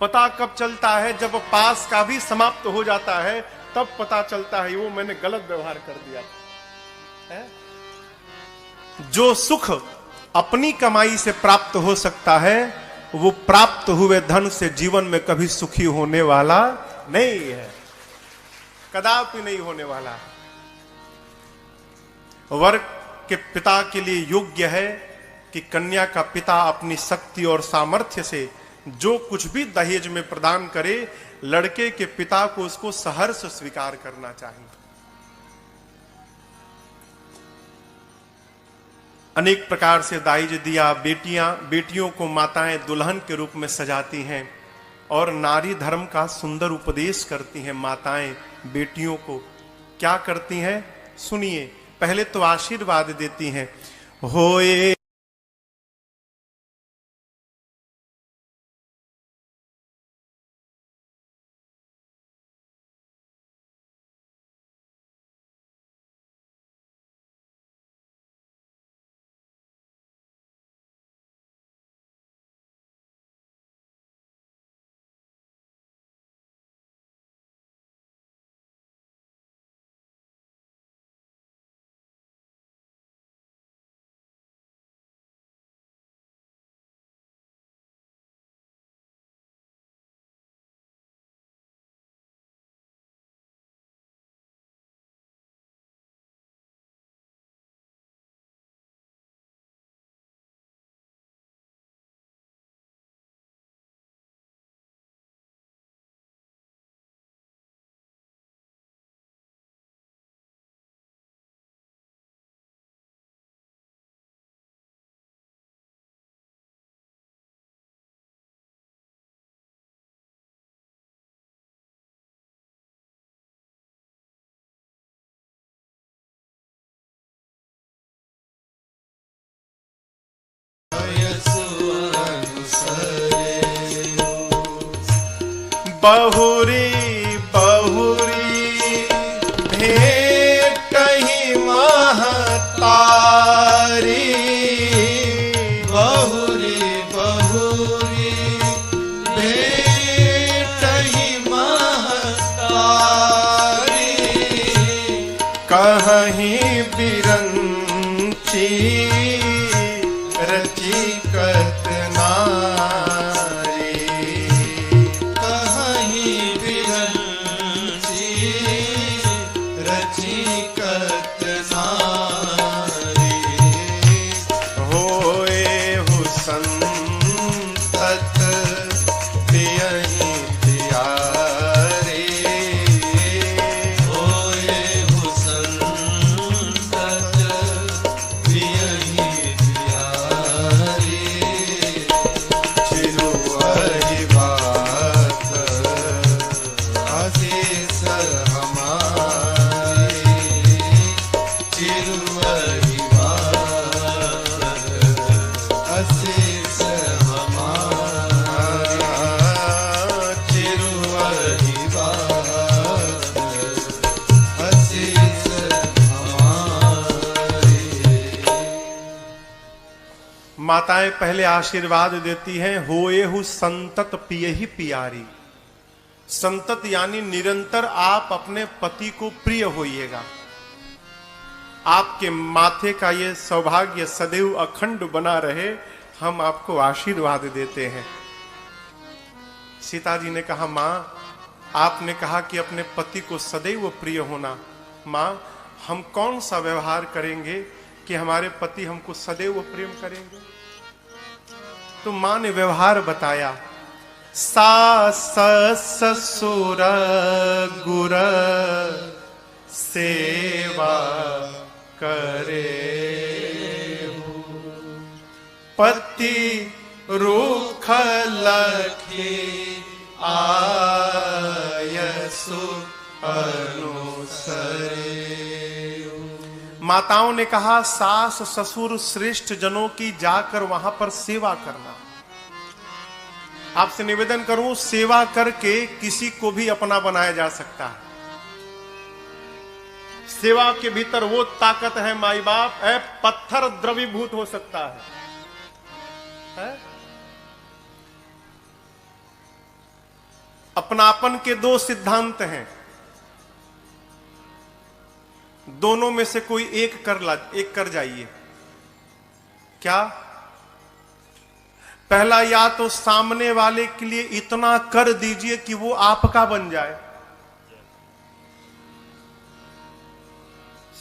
पता कब चलता है? जब पास का भी समाप्त हो जाता है, तब पता चलता है वो मैंने गलत व्यवहार कर दिया है। जो सुख अपनी कमाई से प्राप्त हो सकता है, वो प्राप्त हुए धन से जीवन में कभी सुखी होने वाला नहीं है, कदापि नहीं होने वाला है। वर के पिता के लिए योग्य है कि कन्या का पिता अपनी शक्ति और सामर्थ्य से जो कुछ भी दहेज में प्रदान करे, लड़के के पिता को उसको सहर्ष स्वीकार करना चाहिए। अनेक प्रकार से दहेज दिया। बेटियों को माताएं दुल्हन के रूप में सजाती हैं और नारी धर्म का सुंदर उपदेश करती हैं। माताएं बेटियों को क्या करती हैं, सुनिए। पहले तो आशीर्वाद देती हैं, होए बहुरी बहुरी भेटहि महतारी, बहुरी बहुरी भेटहि महतारी, कहीं बिरंची रचिकत नारी, कहीं बिरंची रचिकत नारी, होए हुसंतत पियहि प्यारे, होए हुसंतत पियहि प्यारे, चिरुअहि बात आशीष हमारे, चिरुअहि बात अशेष हमारे, चिरुअहि बात अशेष हमारे। माताएं पहले आशीर्वाद देती हैं, होए हु संतत पियहि प्यारी। संतत यानी निरंतर आप अपने पति को प्रिय होइएगा। आपके माथे का ये सौभाग्य सदैव अखंड बना रहे, हम आपको आशीर्वाद देते हैं। सीता जी ने कहा, माँ आपने कहा कि अपने पति को सदैव प्रिय होना, माँ हम कौन सा व्यवहार करेंगे कि हमारे पति हमको सदैव प्रेम करेंगे? तो माँ ने व्यवहार बताया, सास ससुर गुर सेवा करे, पति रूख लखी आयसु अनुसरे। माताओं ने कहा, सास ससुर श्रेष्ठ जनों की जाकर वहां पर सेवा करना। आपसे निवेदन करूं, सेवा करके किसी को भी अपना बनाया जा सकता है। सेवा के भीतर वो ताकत है माई बाप, पत्थर द्रवीभूत हो सकता है? अपनापन के दो सिद्धांत हैं, दोनों में से कोई एक कर जाइए। क्या? पहला, या तो सामने वाले के लिए इतना कर दीजिए कि वो आपका बन जाए।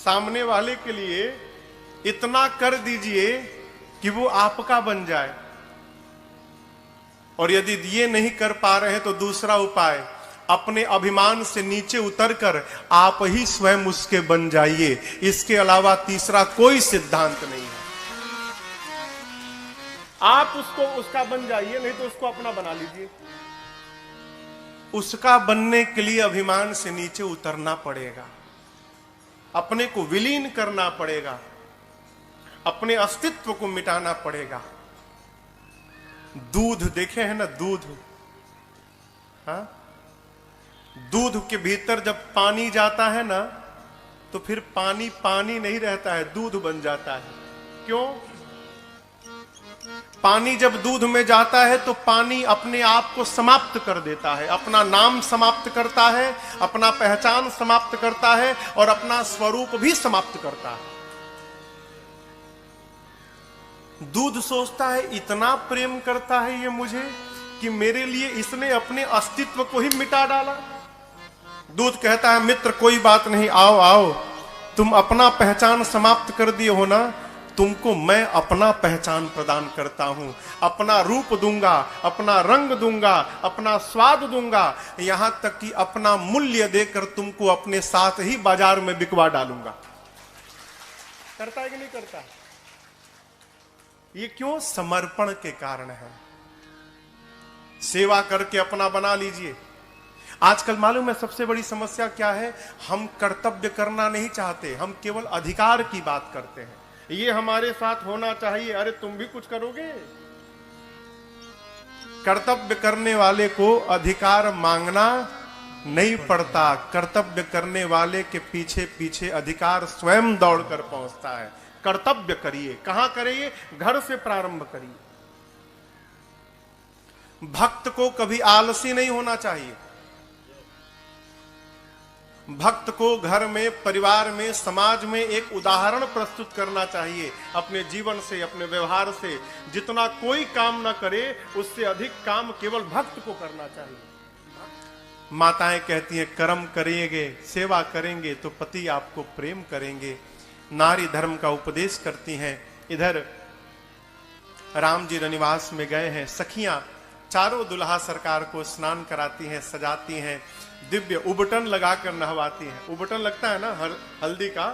सामने वाले के लिए इतना कर दीजिए कि वो आपका बन जाए। और यदि ये नहीं कर पा रहे हैं तो दूसरा उपाय, अपने अभिमान से नीचे उतरकर आप ही स्वयं उसके बन जाइए। इसके अलावा तीसरा कोई सिद्धांत नहीं है। आप उसका बन जाइए, नहीं तो उसको अपना बना लीजिए। उसका बनने के लिए अभिमान से नीचे उतरना पड़ेगा, अपने को विलीन करना पड़ेगा, अपने अस्तित्व को मिटाना पड़ेगा। दूध देखे हैं ना, दूध, हाँ, दूध के भीतर जब पानी जाता है ना तो फिर पानी पानी नहीं रहता है, दूध बन जाता है। क्यों? पानी जब दूध में जाता है तो पानी अपने आप को समाप्त कर देता है, अपना नाम समाप्त करता है, अपना पहचान समाप्त करता है और अपना स्वरूप भी समाप्त करता है। दूध सोचता है इतना प्रेम करता है ये मुझे कि मेरे लिए इसने अपने अस्तित्व को ही मिटा डाला। दूध कहता है मित्र कोई बात नहीं, आओ आओ, तुम अपना पहचान समाप्त कर दिए हो ना, तुमको मैं अपना पहचान प्रदान करता हूं, अपना रूप दूंगा, अपना रंग दूंगा, अपना स्वाद दूंगा, यहां तक कि अपना मूल्य देकर तुमको अपने साथ ही बाजार में बिकवा डालूंगा। करता है कि नहीं करता? ये क्यों? समर्पण के कारण है। सेवा करके अपना बना लीजिए। आजकल मालूम है सबसे बड़ी समस्या क्या है? हम कर्तव्य करना नहीं चाहते, हम केवल अधिकार की बात करते हैं। ये हमारे साथ होना चाहिए, अरे तुम भी कुछ करोगे? कर्तव्य करने वाले को अधिकार मांगना नहीं पड़ता, कर्तव्य करने वाले के पीछे पीछे अधिकार स्वयं दौड़कर पहुंचता है। कर्तव्य करिए। कहां करिए? घर से प्रारंभ करिए। भक्त को कभी आलसी नहीं होना चाहिए। भक्त को घर में, परिवार में, समाज में एक उदाहरण प्रस्तुत करना चाहिए। अपने जीवन से, अपने व्यवहार से जितना कोई काम न करे उससे अधिक काम केवल भक्त को करना चाहिए। माताएं कहती हैं कर्म करेंगे, सेवा करेंगे तो पति आपको प्रेम करेंगे। नारी धर्म का उपदेश करती हैं। इधर राम जी रनिवास में गए हैं, सखियां चारों दुल्हा सरकार को स्नान कराती हैं, सजाती हैं, दिव्य उबटन लगाकर नहवाती हैं। उबटन लगता है ना हल्दी का,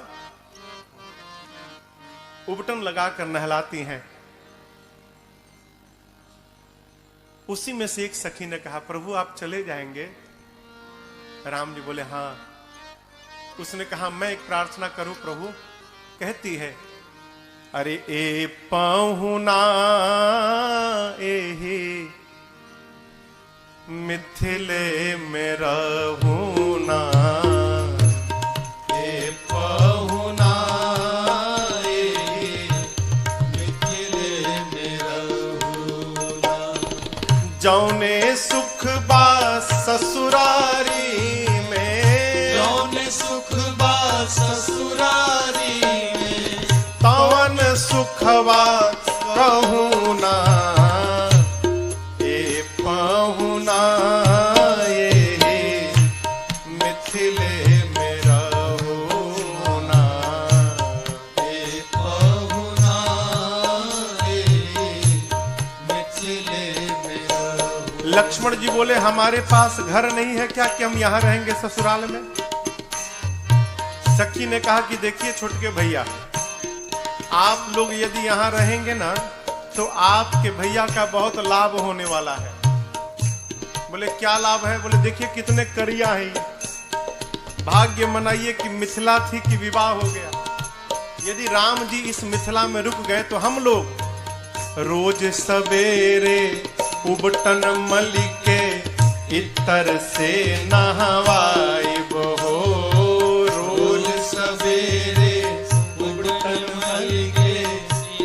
उबटन लगाकर नहलाती हैं। उसी में से एक सखी ने कहा प्रभु आप चले जाएंगे? राम जी बोले हाँ। उसने कहा मैं एक प्रार्थना करूं प्रभु? कहती है अरे ए पाहुना एहे मिथिले में रहूना, ए पाहुना एहे मिथिले में रहूना, जौने सुख बा ससुरारी में, जौने सुख बा ससुरारी में, तवन सुखवा कहूना, ए पाहुना ये मिथिले में रहूना, ए पाहुना एहे मिथिले में रहूना। लक्ष्मण जी बोले हमारे पास घर नहीं है क्या कि हम यहाँ रहेंगे ससुराल में? सखी ने कहा कि देखिए छोटके भैया, आप लोग यदि यहाँ रहेंगे ना तो आपके भैया का बहुत लाभ होने वाला है। बोले क्या लाभ है? बोले देखिए कितने करिया हैं ये, भाग्य मनाइए कि मिथिला थी कि विवाह हो गया। यदि राम जी इस मिथिला में रुक गए तो हम लोग रोज सवेरे उबटन मलिके इतर से नहवाई बहो, रोज सवेरे उबटन मलिके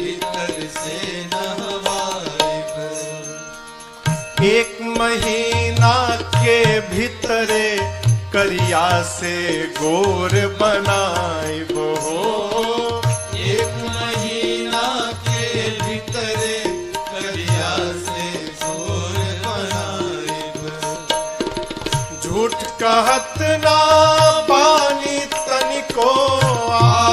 इतर से नहवाई बहो। एक महीना के भीतरे करिया से गोर बनाई बहो, एक महीना के भीतरे करिया से गोर बनाई बहो। झूठ कहत ना बानी तनिको आ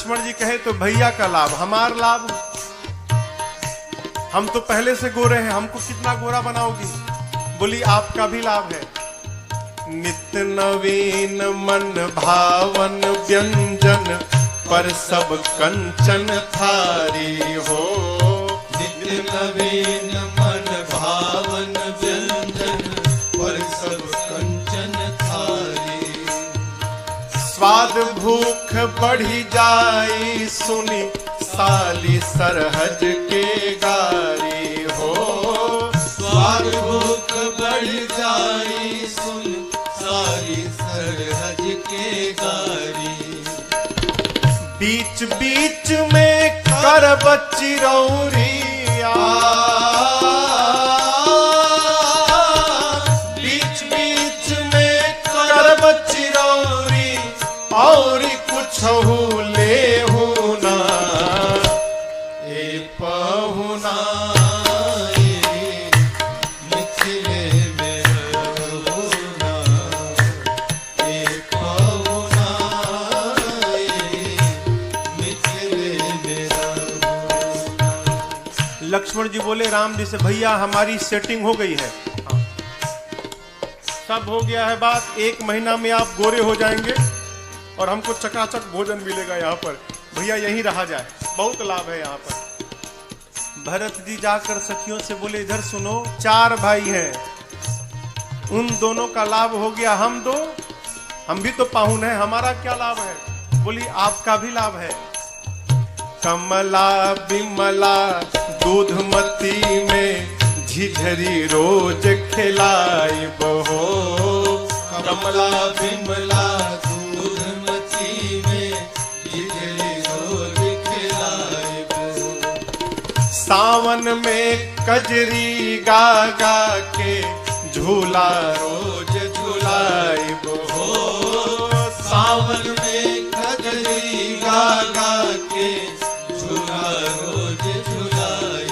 लक्ष्मण जी कहे तो भैया का लाभ, हमार लाभ, हम तो पहले से गोरे हैं, हमको कितना गोरा बनाओगी? बोली आपका भी लाभ है। नित्य नवीन मन भावन व्यंजन पर सब कंचन थारी हो। नित्य नवीन मन भावन व्यंजन पर सब कंचन थारी। स्वाद भूख बढ़ी जाई सुनी साली सरहज के गारी हो। स्वाद भूख बढ़ जाई सुन सारी सरहज के गारी। बीच बीच में करब चिरौरिया, बीच बीच में करब चिरौरी, और कुछ लेहू ना ए पहुना। मिथिले में रहुना ए पहुना, मिथिले में रहुना। लक्ष्मण जी बोले राम जी से, भैया हमारी सेटिंग हो गई है, सब हो गया है बात, 1 महीना में आप गोरे हो जाएंगे और हमको चकाचक भोजन मिलेगा यहाँ पर, भैया यहीं रहा जाए, बहुत लाभ है यहाँ पर। भरत जी जाकर सखियों से बोले इधर सुनो, 4 भाई हैं, उन दोनों का लाभ हो गया, हम दो, हम भी तो पाहुन हैं, हमारा क्या लाभ है? बोली आपका भी लाभ है। कमला बिमला दूधमती में झिझरी रोज खिलाई बहो। कमला बिमला दूधमती में झिझरी रोज खिलाए। सावन में कजरी गा गा के झूला रोज झुलाई बहो। सावन में कजरी गा गा के झूला रोज झुलाए।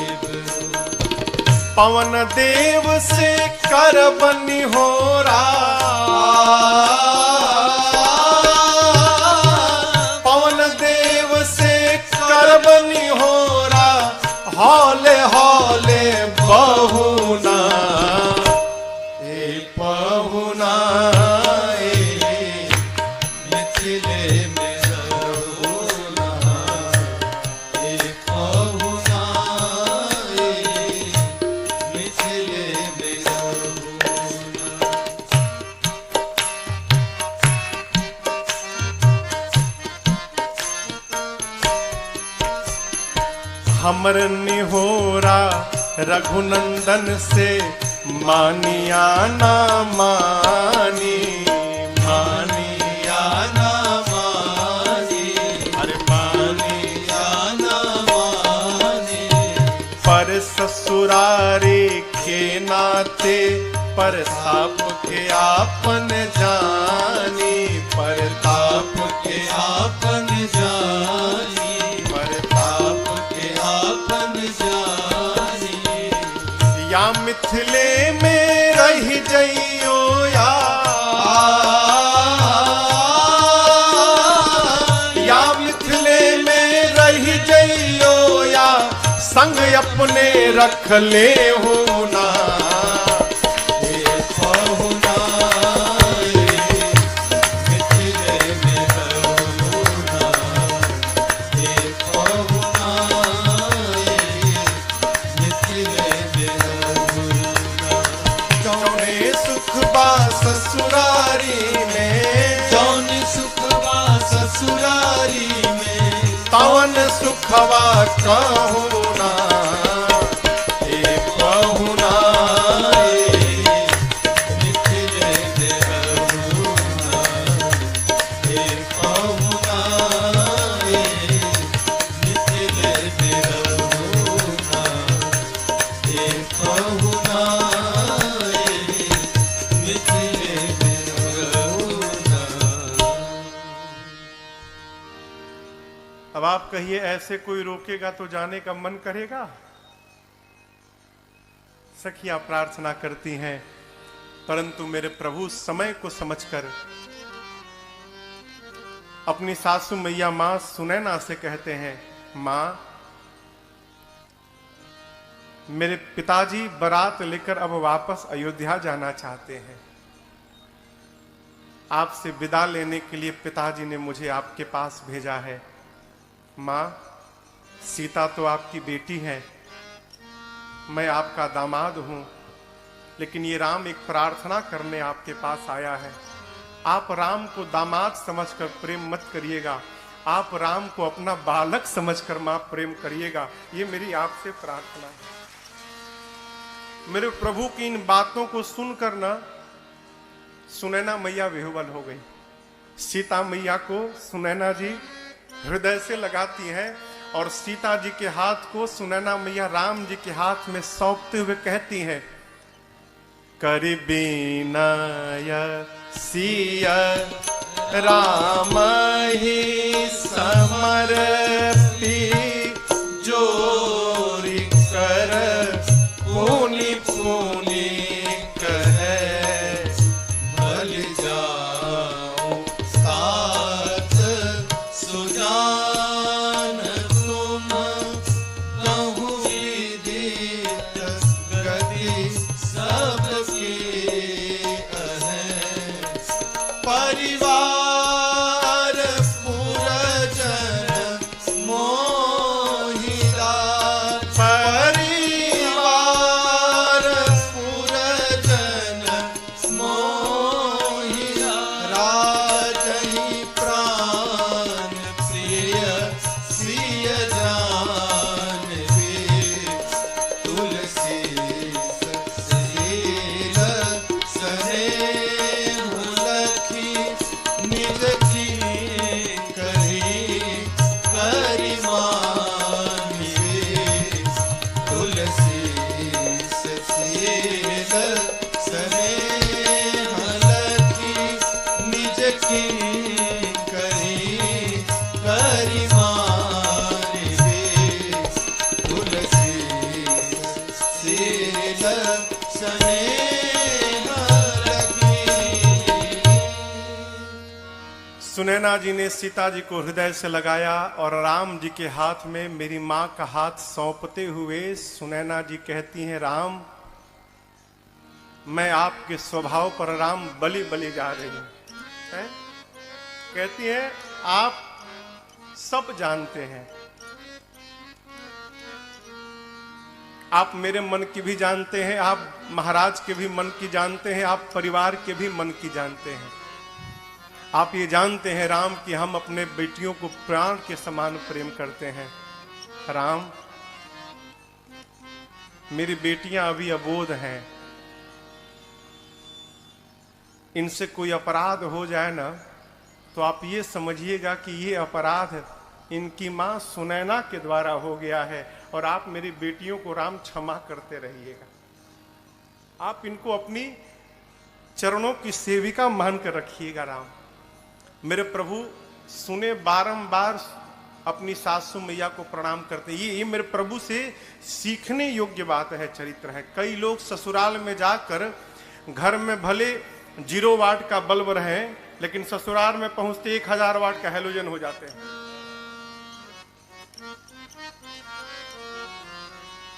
पवन देव से कर बनी हो पवन देव से कर बनी हो हौले हौले बहुना ए बहुना मिथिले में रहुना ए पहुना, मिथिले में रहुना। हमर निहोरा रघुनंदन से मानिया ना मानी मानिया ना मानी, अरे मानी या ना मानी। पर ससुरारी के नाते परताप के आपन जानी परताप के आपन जानी, परताप के आपन जानी। या मिथिले में रह जइयो या मिथिले में रह जइयो या संग अपने रख ले हो ना ए पहुना, मिथिले में रहुना ए पहुना, मिथिले में रहुना। जौने सुख बा ससुरारी में जौन सुखवा ससुरारी में, तवन सुखवा कहू ना ए पहुना मिथिले में रहुना ए पहुना, मिथिले में रहुना ए पहुना, मिथिले में रहुना। अब आप कहिए ऐसे कोई रोकेगा तो जाने का मन करेगा? सखियां प्रार्थना करती हैं, परंतु मेरे प्रभु समय को समझकर अपनी सासू मैया मां सुनैना से कहते हैं, मां मेरे पिताजी बारात लेकर अब वापस अयोध्या जाना चाहते हैं। आपसे विदा लेने के लिए पिताजी ने मुझे आपके पास भेजा है। मां, सीता तो आपकी बेटी है, मैं आपका दामाद हूं, लेकिन ये राम एक प्रार्थना करने आपके पास आया है। आप राम को दामाद समझकर प्रेम मत करिएगा, आप राम को अपना बालक समझकर मां प्रेम करिएगा। ये मेरी आपसे प्रार्थना है। मेरे प्रभु की इन बातों को सुनकर ना सुनैना मैया विह्वल हो गई। सीता मैया को सुनैना जी हृदय से लगाती हैं और सीता जी के हाथ को सुनैना मैया राम जी के हाथ में सौंपते हुए कहती हैं, कर बिनय सिया राम ही समर्पी, जोरि कर पुनि पुनि कहे, भल जाऊं साथ सुजान तुम, कहूँ विदित गति सबकी कहें। परिवार पुरजन मोहिरा, परिवार पुरजन मोहिरा, राजहि प्राण प्रिय सिय जानवी, तुलसी शील स्नेह लखी निज की करी करिमानी, तुलसी शील स्नेह लखी निज की करी करिमानी, तुलसी शील स्नेह लखी। सुनैना जी ने सीता जी को हृदय से लगाया और राम जी के हाथ में मेरी मां का हाथ सौंपते हुए सुनैना जी कहती हैं, राम मैं आपके स्वभाव पर राम बलि बलि जा रही हूं। हैं? कहती हैं, आप सब जानते हैं, आप मेरे मन की भी जानते हैं, आप महाराज के भी मन की जानते हैं, आप परिवार के भी मन की जानते हैं। आप ये जानते हैं राम कि हम अपने बेटियों को प्राण के समान प्रेम करते हैं। राम, मेरी बेटियां अभी अबोध हैं, इनसे कोई अपराध हो जाए ना तो आप ये समझिएगा कि ये अपराध इनकी मां सुनैना के द्वारा हो गया है, और आप मेरी बेटियों को राम क्षमा करते रहिएगा। आप इनको अपनी चरणों की सेविका मानकर रखिएगा। राम, मेरे प्रभु सुने बारंबार अपनी सासू मैया को प्रणाम करते। ये मेरे प्रभु से सीखने योग्य बात है, चरित्र है। कई लोग ससुराल में जाकर घर में भले 0 वाट का बल्ब रहे, लेकिन ससुराल में पहुंचते 1000 वाट का हैलोजन हो जाते हैं।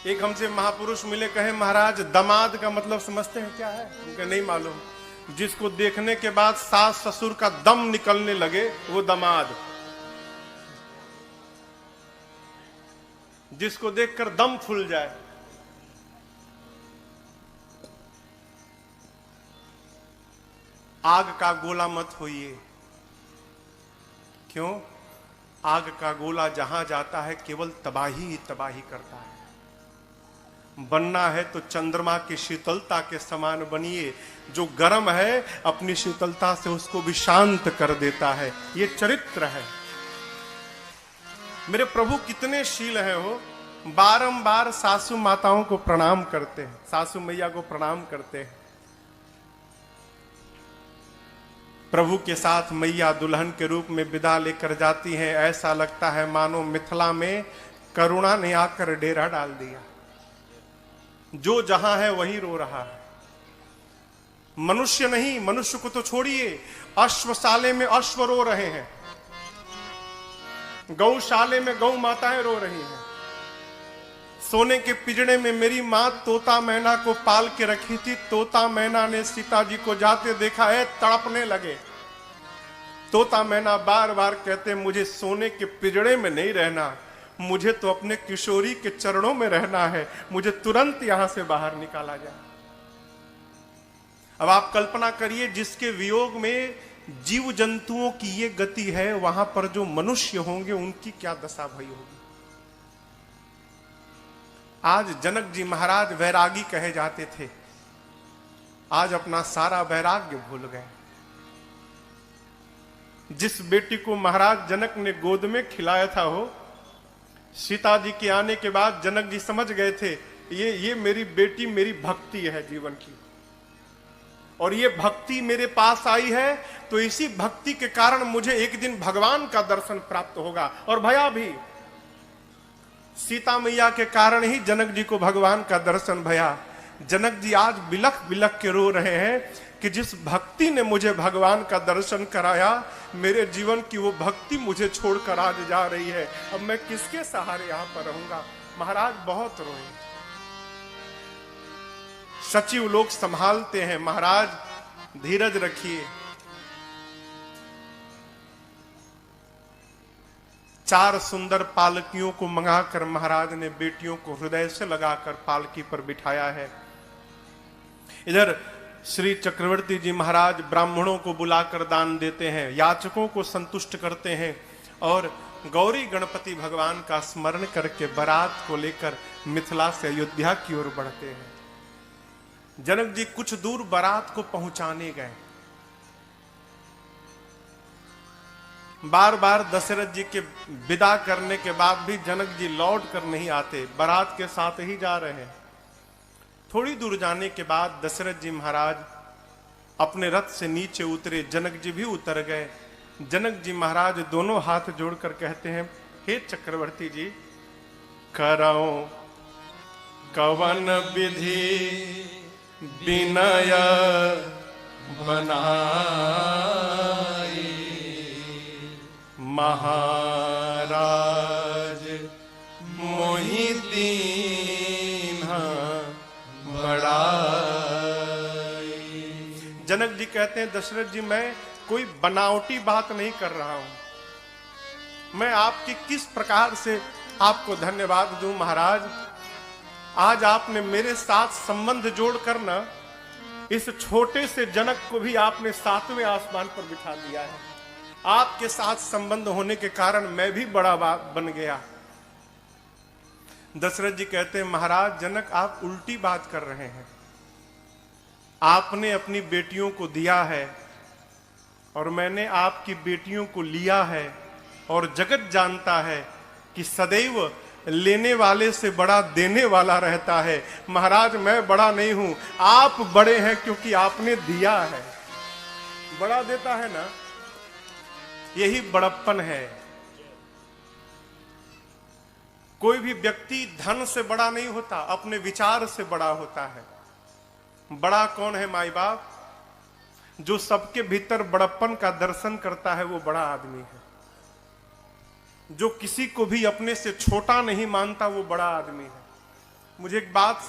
एक हमसे महापुरुष मिले, कहे महाराज दामाद का मतलब समझते हैं क्या है? उनका नहीं मालूम। जिसको देखने के बाद सास ससुर का दम निकलने लगे वो दामाद, जिसको देखकर दम फूल जाए। आग का गोला मत होइए। क्यों? आग का गोला जहां जाता है केवल तबाही ही तबाही करता है। बनना है तो चंद्रमा की शीतलता के समान बनिए। जो गर्म है अपनी शीतलता से उसको भी शांत कर देता है। ये चरित्र है। मेरे प्रभु कितने शील हैं। वो बारंबार सासू माताओं को प्रणाम करते हैं, सासू मैया को प्रणाम करते हैं। प्रभु के साथ मैया दुल्हन के रूप में विदा लेकर जाती हैं। ऐसा लगता है मानो मिथिला में करुणा ने आकर डेरा डाल दिया। जो जहां है वहीं रो रहा है। मनुष्य नहीं, मनुष्य को तो छोड़िए, अश्वशाले में अश्व रो रहे हैं। गौशाले में गौ माताएं रो रही हैं। सोने के पिंजड़े में मेरी माँ तोता मैना को पाल के रखी थी। तोता मैना ने सीता जी को जाते देखा है, तड़पने लगे। तोता मैना बार बार कहते मुझे सोने के पिंजड़े में नहीं रहना, मुझे तो अपने किशोरी के चरणों में रहना है, मुझे तुरंत यहां से बाहर निकाला जाए। अब आप कल्पना करिए, जिसके वियोग में जीव जंतुओं की ये गति है, वहां पर जो मनुष्य होंगे उनकी क्या दशा भई होगी। आज जनक जी महाराज वैरागी कहे जाते थे, आज अपना सारा वैराग्य भूल गए। जिस बेटी को महाराज जनक ने गोद में खिलाया था, हो सीता जी के आने के बाद जनक जी समझ गए थे, ये मेरी बेटी मेरी भक्ति है जीवन की, और ये भक्ति मेरे पास आई है तो इसी भक्ति के कारण मुझे एक दिन भगवान का दर्शन प्राप्त होगा। और भया भी, सीता मैया के कारण ही जनक जी को भगवान का दर्शन भया। जनक जी आज बिलख बिलख के रो रहे हैं कि जिस भक्ति ने मुझे भगवान का दर्शन कराया, मेरे जीवन की वो भक्ति मुझे छोड़कर आज जा रही है, अब मैं किसके सहारे यहां पर रहूंगा। महाराज बहुत रोए। सचिव लोग संभालते हैं, महाराज धीरज रखिए। 4 सुंदर पालकियों को मंगाकर महाराज ने बेटियों को हृदय से लगाकर पालकी पर बिठाया है। इधर श्री चक्रवर्ती जी महाराज ब्राह्मणों को बुलाकर दान देते हैं, याचकों को संतुष्ट करते हैं और गौरी गणपति भगवान का स्मरण करके बारात को लेकर मिथिला से अयोध्या की ओर बढ़ते हैं। जनक जी कुछ दूर बारात को पहुंचाने गए। बार बार दशरथ जी के विदा करने के बाद भी जनक जी लौट कर नहीं आते, बारात के साथ ही जा रहे हैं। थोड़ी दूर जाने के बाद दशरथ जी महाराज अपने रथ से नीचे उतरे, जनक जी भी उतर गए। जनक जी महाराज दोनों हाथ जोड़कर कहते हैं, हे चक्रवर्ती जी, करौ कवन विधि विनय बनाई, महाराज मोहि दीन्हा बड़ाई। जनक जी कहते हैं, दशरथ जी मैं कोई बनावटी बात नहीं कर रहा हूं, मैं आपकी किस प्रकार से आपको धन्यवाद दूं महाराज। आज आपने मेरे साथ संबंध जोड़कर ना इस छोटे से जनक को भी आपने 7वें आसमान पर बिठा दिया है। आपके साथ संबंध होने के कारण मैं भी बड़ा बन गया। दशरथ जी कहते हैं, महाराज जनक आप उल्टी बात कर रहे हैं। आपने अपनी बेटियों को दिया है और मैंने आपकी बेटियों को लिया है, और जगत जानता है कि सदैव लेने वाले से बड़ा देने वाला रहता है। महाराज मैं बड़ा नहीं हूं, आप बड़े हैं क्योंकि आपने दिया है। बड़ा देता है ना, यही बड़प्पन है। कोई भी व्यक्ति धन से बड़ा नहीं होता, अपने विचार से बड़ा होता है। बड़ा कौन है माई बाप? जो सबके भीतर बड़प्पन का दर्शन करता है वो बड़ा आदमी है। जो किसी को भी अपने से छोटा नहीं मानता वो बड़ा आदमी है। मुझे एक बात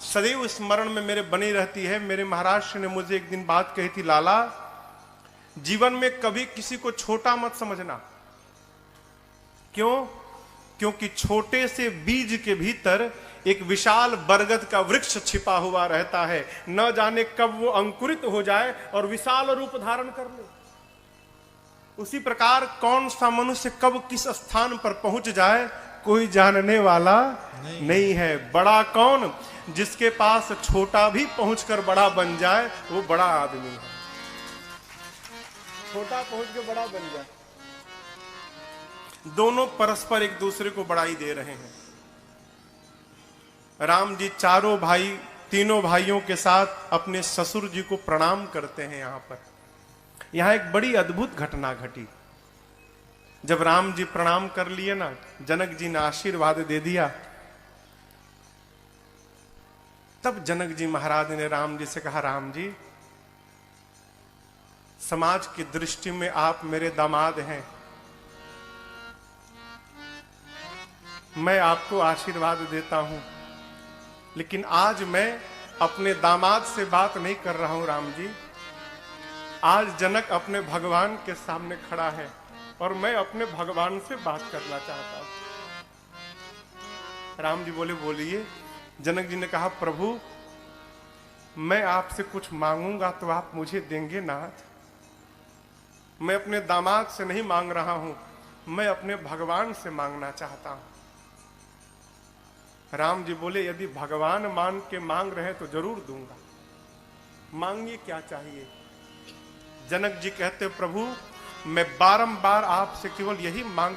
सदैव स्मरण में मेरे बनी रहती है। मेरे महाराज ने मुझे एक दिन बात कही थी, लाला जीवन में कभी किसी को छोटा मत समझना। क्यों? क्योंकि छोटे से बीज के भीतर एक विशाल बरगद का वृक्ष छिपा हुआ रहता है। न जाने कब वो अंकुरित हो जाए और विशाल रूप धारण कर ले। उसी प्रकार कौन सा मनुष्य कब किस स्थान पर पहुंच जाए कोई जानने वाला नहीं है। बड़ा कौन? जिसके पास छोटा भी पहुंचकर बड़ा बन जाए वो बड़ा आदमी है। छोटा पहुंच के बड़ा बन जाए। दोनों परस्पर एक दूसरे को बड़ाई दे रहे हैं। राम जी चारों भाई, तीनों भाइयों के साथ अपने ससुर जी को प्रणाम करते हैं। यहां एक बड़ी अद्भुत घटना घटी। जब राम जी प्रणाम कर लिए ना, जनक जी ने आशीर्वाद दे दिया, तब जनक जी महाराज ने राम जी से कहा, राम जी समाज की दृष्टि में आप मेरे दामाद हैं, मैं आपको आशीर्वाद देता हूं, लेकिन आज मैं अपने दामाद से बात नहीं कर रहा हूं राम जी। आज जनक अपने भगवान के सामने खड़ा है और मैं अपने भगवान से बात करना चाहता हूं। राम जी बोले बोलिए। जनक जी ने कहा प्रभु मैं आपसे कुछ मांगूंगा तो आप मुझे देंगे नाथ? मैं अपने दामाद से नहीं मांग रहा हूं, मैं अपने भगवान से मांगना चाहता हूं। राम जी बोले यदि भगवान मान के मांग रहे तो जरूर दूंगा, मांगिए क्या चाहिए। जनक जी कहते प्रभु मैं बारंबार आपसे केवल यही मांग